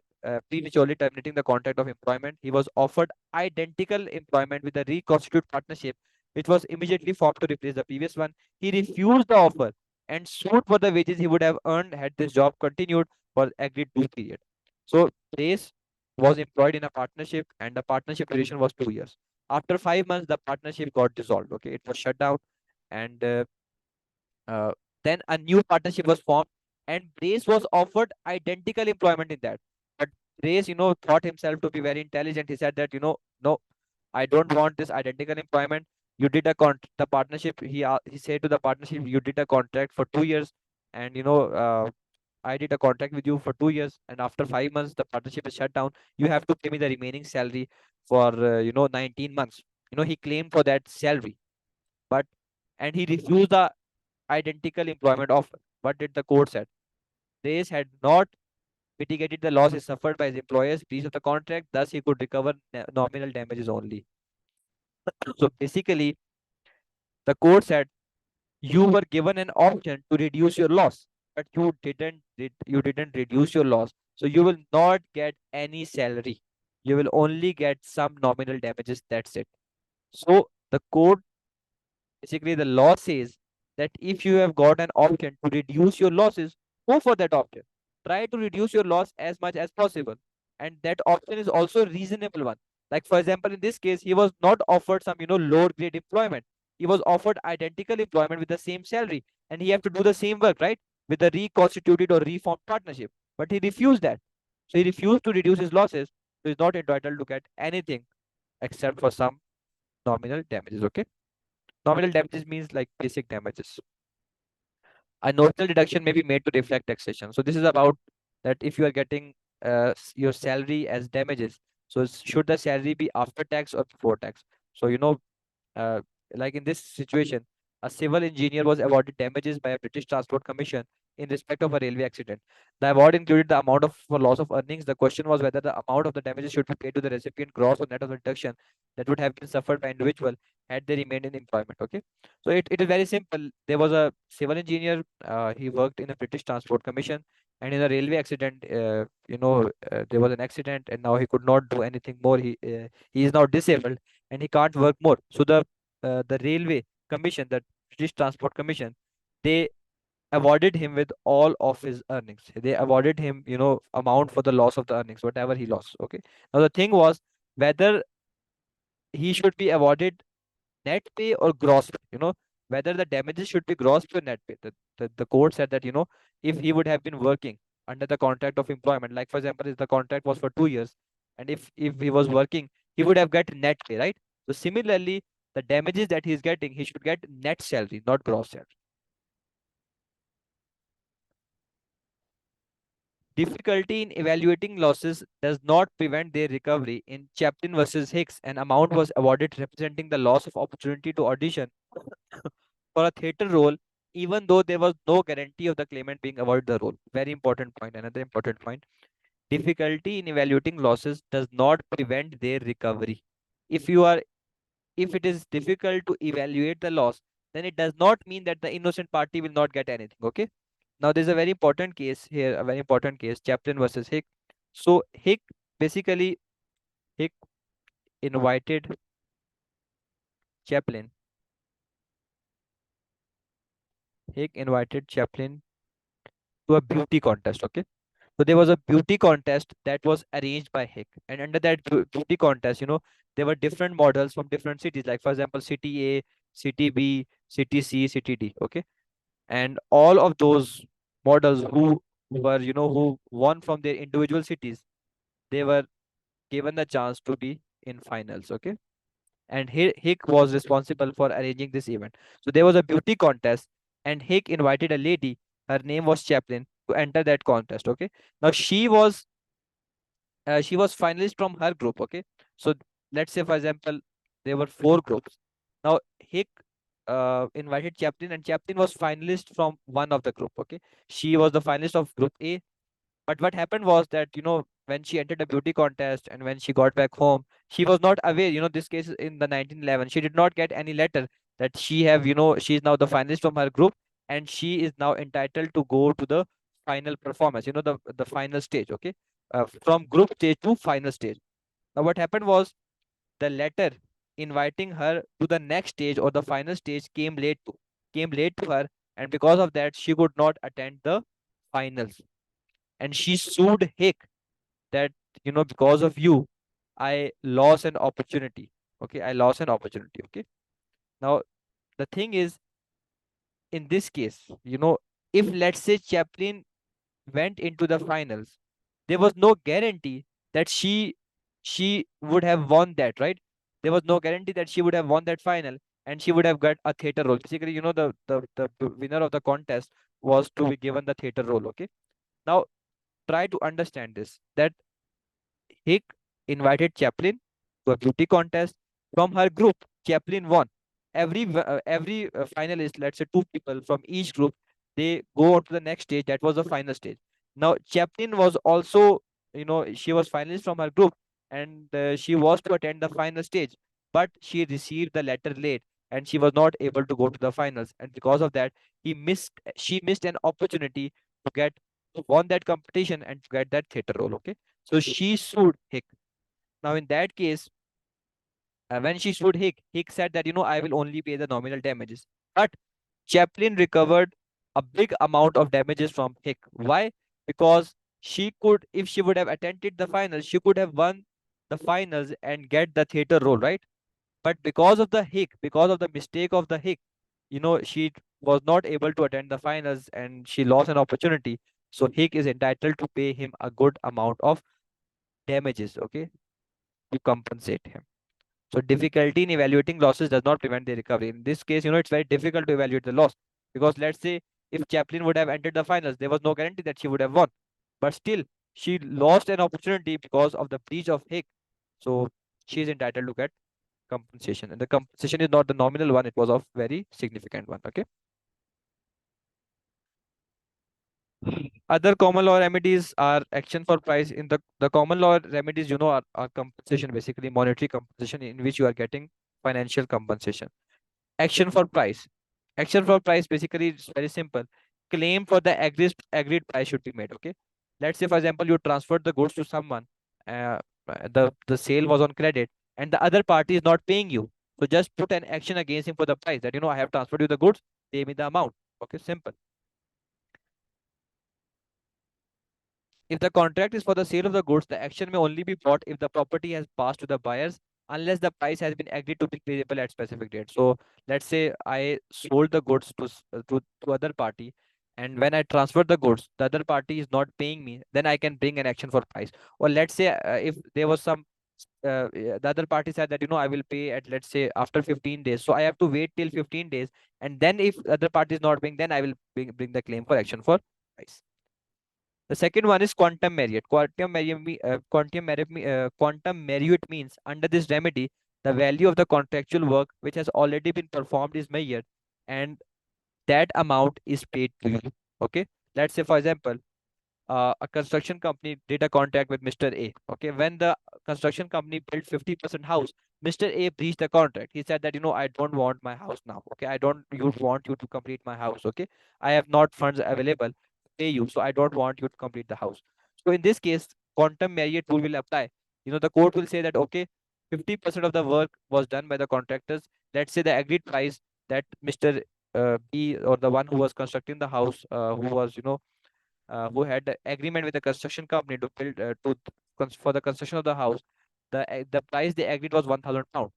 prematurely terminating the contract of employment. He was offered identical employment with a reconstituted partnership, which was immediately formed to replace the previous one. He refused the offer and sued for the wages he would have earned had this job continued for agreed due period. So Race was employed in a partnership, and the partnership duration was 2 years. After 5 months, the partnership got dissolved. Okay, it was shut down, and uh, then a new partnership was formed, and Brace was offered identical employment in that. But Brace, thought himself to be very intelligent. He said that, no, I don't want this identical employment. You did the partnership. He said to the partnership, you did a contract for 2 years, and I did a contract with you for 2 years, and after 5 months, the partnership is shut down. You have to pay me the remaining salary for 19 months. He claimed for that salary, but and he refused the identical employment offer. What did the court said? Reyes had not mitigated the losses suffered by his employer's breach of the contract, thus he could recover nominal damages only. So basically, the court said you were given an option to reduce your loss, but you didn't reduce your loss. So you will not get any salary. You will only get some nominal damages. That's it. So the court, basically, the law says that if you have got an option to reduce your losses, go for that option. Try to reduce your loss as much as possible. And that option is also a reasonable one. Like, for example, in this case, he was not offered some, lower grade employment. He was offered identical employment with the same salary. And he have to do the same work, right? With a reconstituted or reformed partnership. But he refused that. So he refused to reduce his losses. So he's not entitled to get anything except for some nominal damages. Okay. Nominal damages means like basic damages. A notional deduction may be made to reflect taxation. So this is about that if you are getting your salary as damages. So should the salary be after tax or before tax? So uh, like in this situation, a civil engineer was awarded damages by a British Transport Commission in respect of a railway accident. The award included the amount of for loss of earnings. The question was whether the amount of the damages should be paid to the recipient gross or net of the deduction that would have been suffered by individual had they remained in employment. Okay, so it is very simple. There was a civil engineer. He worked in a British Transport Commission, and in a railway accident, there was an accident, and now he could not do anything more. He is now disabled, and he can't work more. So the railway commission, the British Transport Commission, they awarded him with all of his earnings. They awarded him, amount for the loss of the earnings, whatever he lost. Okay. Now the thing was whether he should be awarded net pay or gross pay, whether the damages should be gross pay or net pay. The court said that, if he would have been working under the contract of employment, like for example, if the contract was for 2 years, and if he was working, he would have got net pay, right? So similarly, the damages that he's getting, he should get net salary, not gross salary. Difficulty in evaluating losses does not prevent their recovery. In Chapin versus Hicks, an amount was awarded representing the loss of opportunity to audition for a theater role, even though there was no guarantee of the claimant being awarded the role. Very important point. Another important point. Difficulty in evaluating losses does not prevent their recovery. If you are if it is difficult to evaluate the loss, then it does not mean that the innocent party will not get anything. Okay. Now there's a very important case here, a very important case, Chaplin versus Hick. So basically, Hick invited Chaplin. Hick invited Chaplin to a beauty contest. Okay. So there was a beauty contest that was arranged by Hick. And under that beauty contest, there were different models from different cities. Like for example, city A, city B, city C, city D. Okay. And all of those models who won from their individual cities, they were given the chance to be in finals. Okay, and Hick was responsible for arranging this event. So there was a beauty contest, and Hick invited a lady. Her name was Chaplin to enter that contest. Okay, now she was finalist from her group. Okay, so let's say for example there were four groups. Now Hick invited Chaplin, and Chaplin was finalist from one of the group. Okay, she was the finalist of group A, but what happened was that, when she entered a beauty contest and when she got back home, she was not aware. This case is in the 1911. She did not get any letter that she is now the finalist from her group, and she is now entitled to go to the final performance. The final stage. Okay, from group stage to final stage. Now what happened was the letter inviting her to the next stage or the final stage came late to her, and because of that she could not attend the finals, and she sued Hick that, because of you, I lost an opportunity. Okay, I lost an opportunity. Okay, now the thing is, in this case, if let's say Chaplin went into the finals, there was no guarantee that she would have won that, right? There was no guarantee that she would have won that final and she would have got a theater role. Basically, the winner of the contest was to be given the theater role. Okay, now try to understand this, that Hick invited Chaplin to a beauty contest. From her group, Chaplin won. Every finalist, let's say two people from each group, they go on to the next stage. That was the final stage. Now Chaplin was also, she was finalist from her group, and she was to attend the final stage, but she received the letter late, and she was not able to go to the finals. And because of that, she missed an opportunity to get to won that competition and to get that theater role. Okay, so she sued Hick. Now, in that case, when she sued Hick, Hick said that, I will only pay the nominal damages. But Chaplin recovered a big amount of damages from Hick. Why? Because if she would have attended the finals, she could have won the finals and get the theater role, right? But because of the mistake of the Hick, she was not able to attend the finals and she lost an opportunity. So Hick is entitled to pay him a good amount of damages, okay, to compensate him. So difficulty in evaluating losses does not prevent the recovery. In this case, it's very difficult to evaluate the loss, because let's say if Chaplin would have entered the finals, there was no guarantee that she would have won. But still, she lost an opportunity because of the breach of Hick. So she is entitled to get compensation. And the compensation is not the nominal one, it was of very significant one. Okay. Other common law remedies are action for price. In the common law remedies, are compensation, basically monetary compensation, in which you are getting financial compensation. Action for price. Action for price basically is very simple. Claim for the agreed price should be made. Okay. Let's say, for example, you transferred the goods to someone. Uh, the sale was on credit, and the other party is not paying you. So just put an action against him for the price that, I have transferred you the goods. Pay me the amount. Okay. Simple. If the contract is for the sale of the goods, the action may only be brought if the property has passed to the buyers, unless the price has been agreed to be payable at specific date. So let's say I sold the goods to other party, and when I transfer the goods, the other party is not paying me, then I can bring an action for price. Or let's say, if there was some the other party said that, I will pay at, let's say, after 15 days, so I have to wait till 15 days, and then if the other party is not paying, then I will bring the claim for action for price. The second one is quantum merit. Quantum merit means, under this remedy, the value of the contractual work which has already been performed is measured, and that amount is paid to you. Okay. Let's say, for example, a construction company did a contract with Mr. A. Okay. When the construction company built 50% house, Mr. A breached the contract. He said that, I don't want my house now. Okay. I don't you want you to complete my house. Okay. I have not funds available to pay you. So I don't want you to complete the house. So in this case, quantum merit rule will apply. The court will say that, okay, 50% of the work was done by the contractors. Let's say the agreed price that Mr. B, or the one who was constructing the house, who had the agreement with the construction company to build for the construction of the house, the price they agreed was £1,000.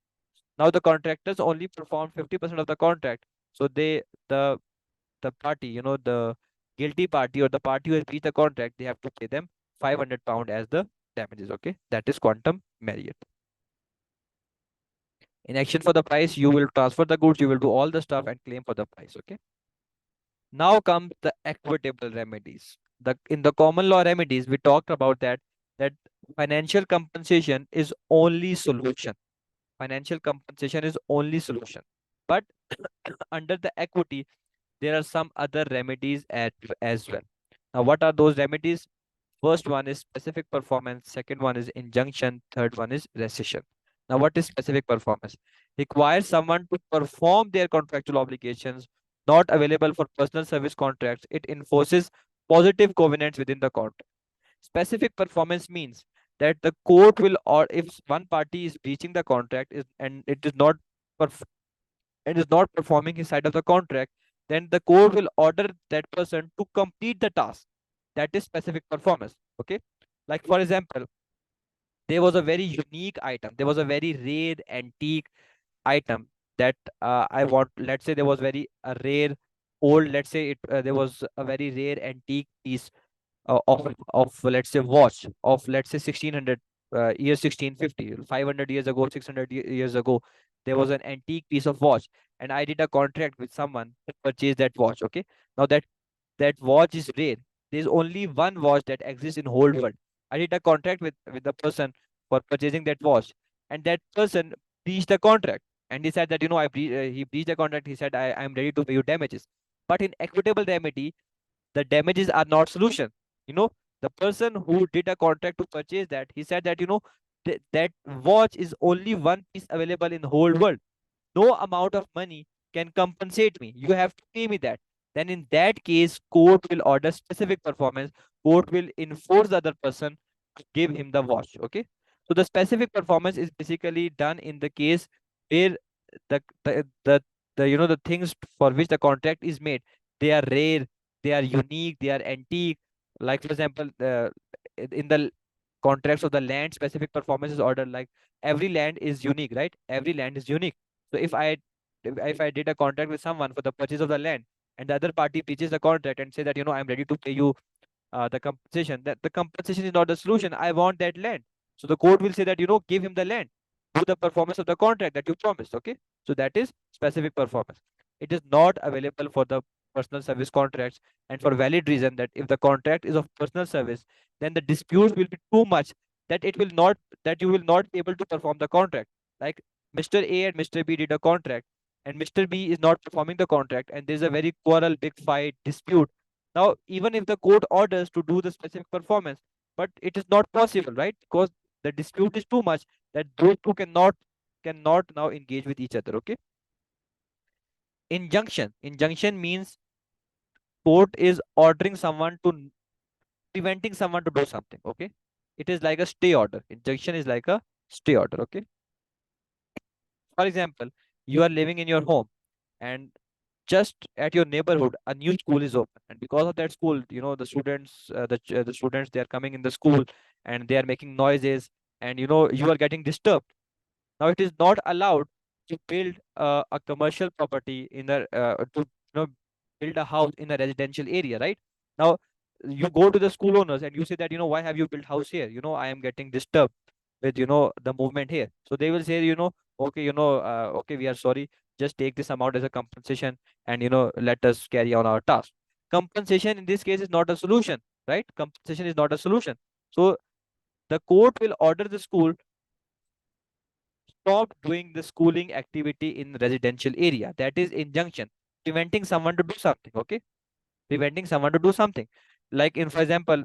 Now the contractors only performed 50% of the contract, so the party, the guilty party, or the party who has breached the contract, they have to pay them £500 as the damages. Okay, that is quantum merit. In action for the price, you will transfer the goods, you will do all the stuff and claim for the price. Okay. Now comes the equitable remedies. In the common law remedies, we talked about that financial compensation is only solution. Financial compensation is only solution. But under the equity, there are some other remedies as well. Now, what are those remedies? First one is specific performance, second one is injunction, third one is rescission. Now, what is specific performance? Requires someone to perform their contractual obligations not available for personal service contracts. It enforces positive covenants within the contract. Specific performance means that the court will, or if one party is breaching the contract and perf- it is not performing his side of the contract, then the court will order that person to complete the task. That is specific performance. Okay. Like for example, there was a very unique item. There was a very rare antique item that I want. Let's say there was very a rare old. Let's say there was a very rare antique piece of let's say watch of let's say 1600 years 1650 500 years ago 600 years ago. There was an antique piece of watch, and I did a contract with someone to purchase that watch. Okay. Now that watch is rare. There's only one watch that exists in whole world. I did a contract with the person for purchasing that watch, and that person breached the contract. And he said that he breached the contract. He said I am ready to pay you damages. But in equitable remedy, the damages are not solution. You know, the person who did a contract to purchase that, he said that that watch is only one piece available in the whole world. No amount of money can compensate me. You have to pay me that. Then in that case, court will order specific performance. Court will enforce the other person to give him the watch. Okay. So the specific performance is basically done in the case where the the the, the things for which the contract is made, they are rare, they are unique, they are antique. Like for example, in the contracts of the land, specific performance is ordered. Like every land is unique, right? Every land is unique. So if I did a contract with someone for the purchase of the land, and the other party breaches the contract and say that I'm ready to pay you the compensation, that the compensation is not the solution. I want that land. So the court will say that give him the land, do the performance of the contract that you promised. Okay. So that is specific performance. It is not available for the personal service contracts, and for valid reason that if the contract is of personal service, then the disputes will be too much that it will not that you will not be able to perform the contract. Like Mr. A and Mr. B did a contract, and Mr. B is not performing the contract, and there's a very quarrel, big fight, dispute. Now, even if the court orders to do the specific performance, but it is not possible, right? Because the dispute is too much that those two cannot now engage with each other. Okay. Injunction means court is ordering someone to preventing someone to do something. Okay. It is like a stay order. Injunction is like a stay order. Okay. For example, you are living in your home, and just at your neighborhood a new school is open, and because of that school, the students, they are coming in the school, and they are making noises, and you are getting disturbed. Now it is not allowed to build a commercial property to build a house in a residential area, right? Now you go to the school owners and you say that why have you built house here? I am getting disturbed with the movement here. So they will say, okay, okay, we are sorry, just take this amount as a compensation, and let us carry on our task. Compensation in this case is not a solution, right? Compensation is not a solution. So the court will order the school stop doing the schooling activity in residential area. That is injunction, preventing someone to do something. Okay. Preventing someone to do something. Like in, for example,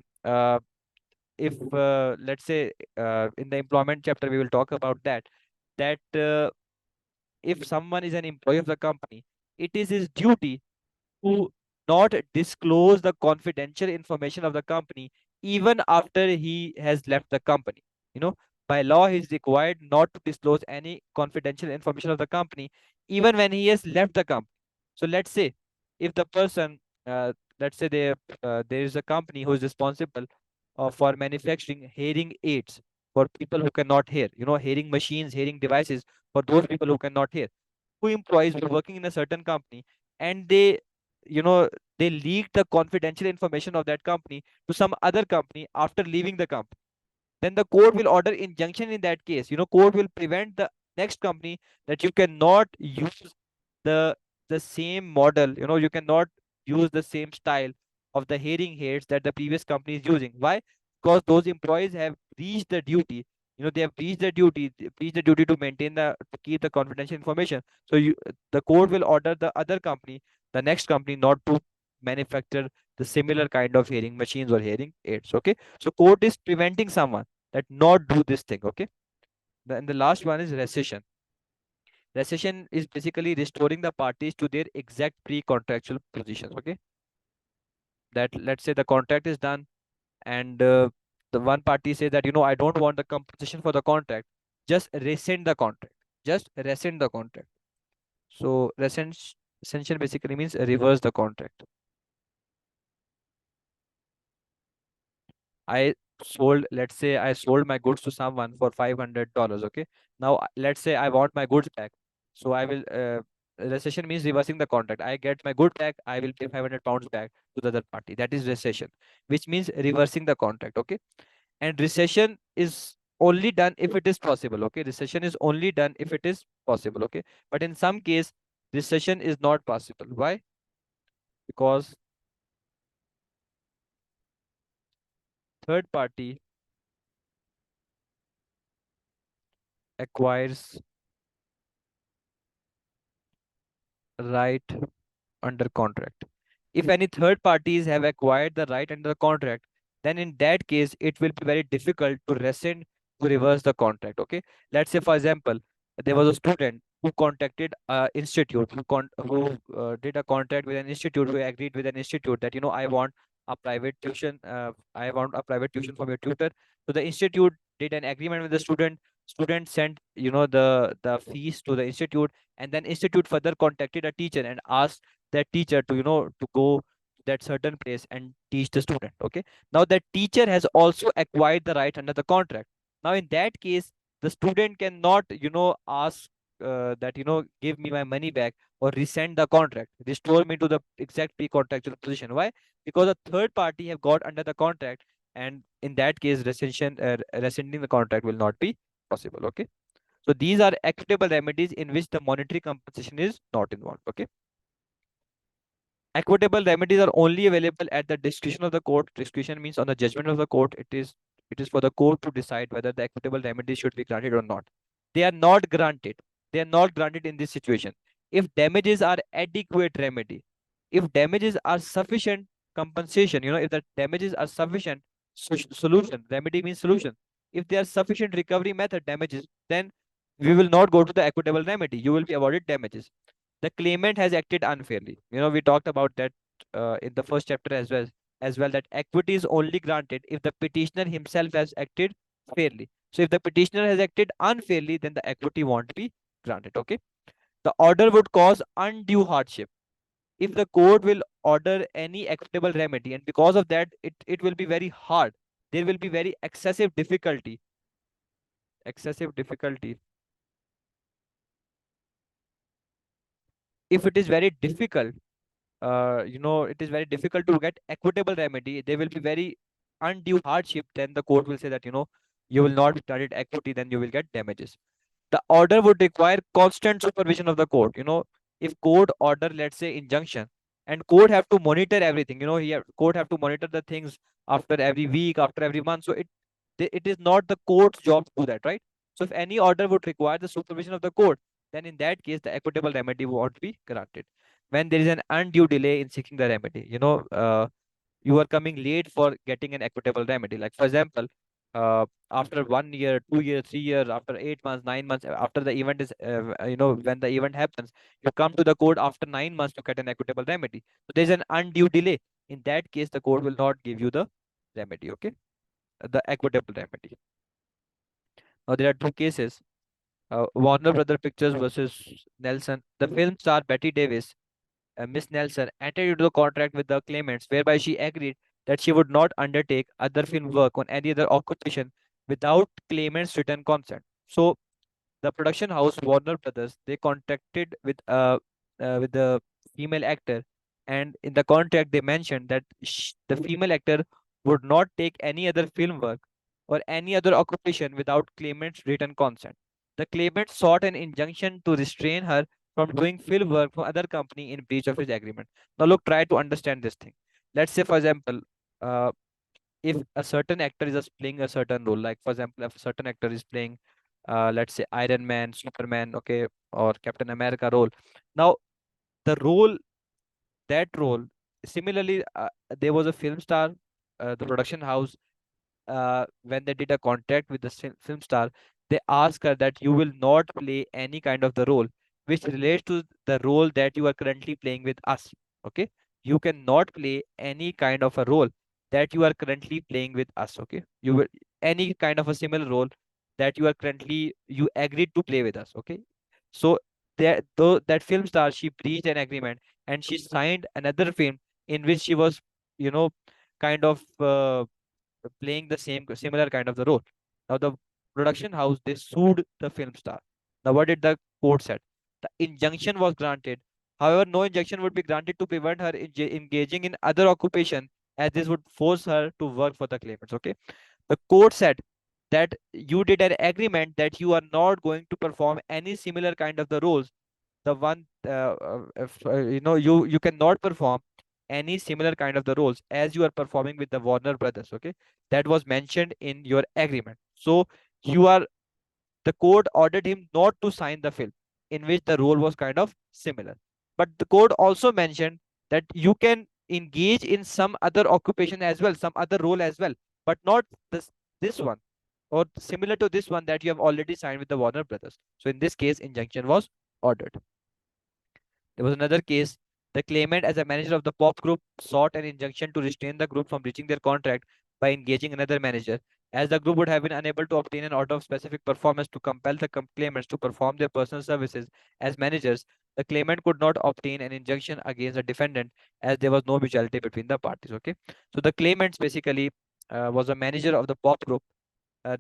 if let's say in the employment chapter we will talk about that if someone is an employee of the company, it is his duty to not disclose the confidential information of the company even after he has left the company. You know, by law, he is required not to disclose any confidential information of the company even when he has left the company. So let's say if the person, let's say there is a company who is responsible for manufacturing hearing aids for people who cannot hear, hearing machines, hearing devices for those people who cannot hear. Two employees were working in a certain company, and you know they leaked the confidential information of that company to some other company after leaving the company. Then the court will order injunction in that case. Court will prevent next company that you cannot use the the same model, you cannot use the same style of the hearing aids that the previous company is using. Why? Because those employees have breached the duty. They have breached the duty to maintain to keep the confidential information. So the court will order the other company, the next company, not to manufacture the similar kind of hearing machines or hearing aids. Okay, so court is preventing someone that not do this thing. Okay, and the last one is rescission. Rescission is basically restoring the parties to their exact pre-contractual positions. Okay, that, let's say the contract is done, and the one party says that, I don't want the compensation for the contract. Just rescind the contract. Just rescind the contract. So rescission basically means reverse the contract. I let's say I sold my goods to someone for $500. Okay. Now, let's say I want my goods back. So I will, recession means reversing the contract. I get my good back. I will pay £500 back to the other party. That is recession, which means reversing the contract. Okay. And recession is only done if it is possible. Okay. Recession is only done if it is possible. Okay. But in some case, recession is not possible. Why? Because third party acquires right under contract. If any third parties have acquired the right under the contract, then in that case, it will be very difficult to rescind, to reverse the contract. Okay. Let's say, for example, there was a student who contacted institute, who did a contract with an institute, who agreed with an institute that, I want a private tuition. I want a private tuition from your tutor. So the institute did an agreement with the student. Student sent, the fees to the institute, and then institute further contacted a teacher and asked that teacher to, to go to that certain place and teach the student. Okay. Now that teacher has also acquired the right under the contract. Now in that case, the student cannot, ask, that, give me my money back, or resend the contract, restore me to the exact pre-contractual position. Why? Because a third party have got under the contract, and in that case, rescinding the contract will not be possible. Okay. So these are equitable remedies in which the monetary compensation is not involved. Okay. Equitable remedies are only available at the discretion of the court. Discretion means on the judgment of the court. It is for the court to decide whether the equitable remedies should be granted or not. They are not granted. They are not granted in this situation. If damages are adequate remedy, if damages are sufficient compensation, if the damages are sufficient solution, remedy means solution. If they are sufficient recovery method damages, then we will not go to the equitable remedy. You will be awarded damages. The claimant has acted unfairly. We talked about that in the first chapter as well, that equity is only granted if the petitioner himself has acted fairly. So if the petitioner has acted unfairly, then the equity won't be granted. Okay. The order would cause undue hardship. If the court will order any equitable remedy, and because of that, it will be very hard. There will be very excessive difficulty. Excessive difficulty. If it is very difficult, it is very difficult to get equitable remedy, there will be very undue hardship, then the court will say that, you will not be granted equity, then you will get damages. The order would require constant supervision of the court. If court order, let's say, injunction, and court have to monitor everything, court have to monitor the things after every week, after every month. So it is not the court's job to do that, right? So if any order would require the supervision of the court, then in that case, the equitable remedy won't be granted. When there is an undue delay in seeking the remedy, you are coming late for getting an equitable remedy. Like, for example, after 1 year, 2 years, 3 years, after 8 months, 9 months, after the event is, when the event happens, you come to the court after 9 months to get an equitable remedy. So there's an undue delay. In that case, the court will not give you the remedy. Okay. The equitable remedy. Now there are two cases. Warner Brother Pictures versus Nelson. The film star Betty Davis, Miss Nelson, entered into a contract with the claimants whereby she agreed that she would not undertake other film work on any other occupation without claimants' written consent. So the production house Warner Brothers, they contracted with the female actor, and in the contract they mentioned that the female actor would not take any other film work or any other occupation without claimants' written consent. The claimant sought an injunction to restrain her from doing field work for other company in breach of his agreement. Now look, try to understand this thing. Let's say, for example, uh, if a certain actor is just playing a certain role, like for example, if a certain actor is playing, let's say Iron Man, Superman, okay, or Captain America role. Now the role, that role, similarly, there was a film star, the production house, when they did a contract with the film star, they ask her that you will not play any kind of the role which relates to the role that you are currently playing with us. Okay, you cannot play any kind of a role that you are currently playing with us. Okay, you will any kind of a similar role that you are currently you agreed to play with us. Okay, so that though that film star, she breached an agreement and she signed another film in which she was, you know, kind of playing the same similar kind of the role. Now the production house, they sued the film star. Now what did the court said? The injunction was granted. However, no injunction would be granted to prevent her engaging in other occupation, as this would force her to work for the claimants. Okay, the court said that you did an agreement that you are not going to perform any similar kind of the roles. The one if, you know, you cannot perform any similar kind of the roles as you are performing with the Warner Brothers. Okay, that was mentioned in your agreement. So you are the court ordered him not to sign the film in which the role was kind of similar. But the court also mentioned that you can engage in some other occupation as well, some other role as well, but not this one, or similar to this one that you have already signed with the Warner Brothers. So in this case, injunction was ordered. There was another case. The claimant, as a manager of the pop group, sought an injunction to restrain the group from breaching their contract by engaging another manager. As the group would have been unable to obtain an order of specific performance to compel the claimants to perform their personal services as managers, the claimant could not obtain an injunction against the defendant, as there was no mutuality between the parties. Okay, so the claimants basically was a manager of the pop group.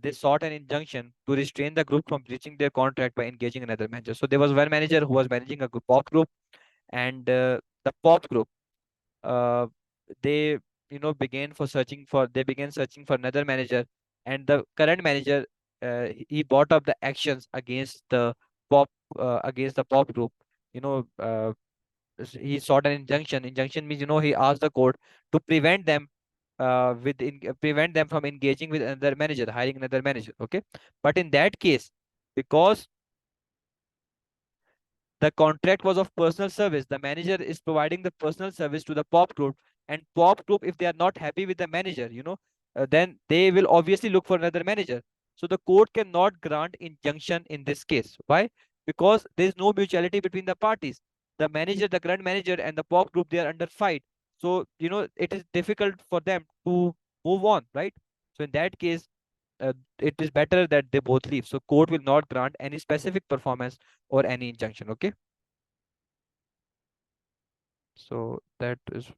They sought an injunction to restrain the group from breaching their contract by engaging another manager. So there was one manager who was managing a pop group, and the pop group, uh, they, you know, they began searching for another manager, and the current manager, he brought up the actions pop against the pop group. You know, he sought an injunction means, you know, he asked the court to prevent them prevent them from engaging with another manager, hiring another manager. Okay, but in that case, because the contract was of personal service, the manager is providing the personal service to the pop group, and pop group, if they are not happy with the manager, you know, then they will obviously look for another manager. So the court cannot grant injunction in this case. Why? Because there is no mutuality between the parties. The manager, the current manager, and the pop group, they are under fight. So, you know, it is difficult for them to move on, right? So in that case, it is better that they both leave. So court will not grant any specific performance or any injunction. Okay, so that is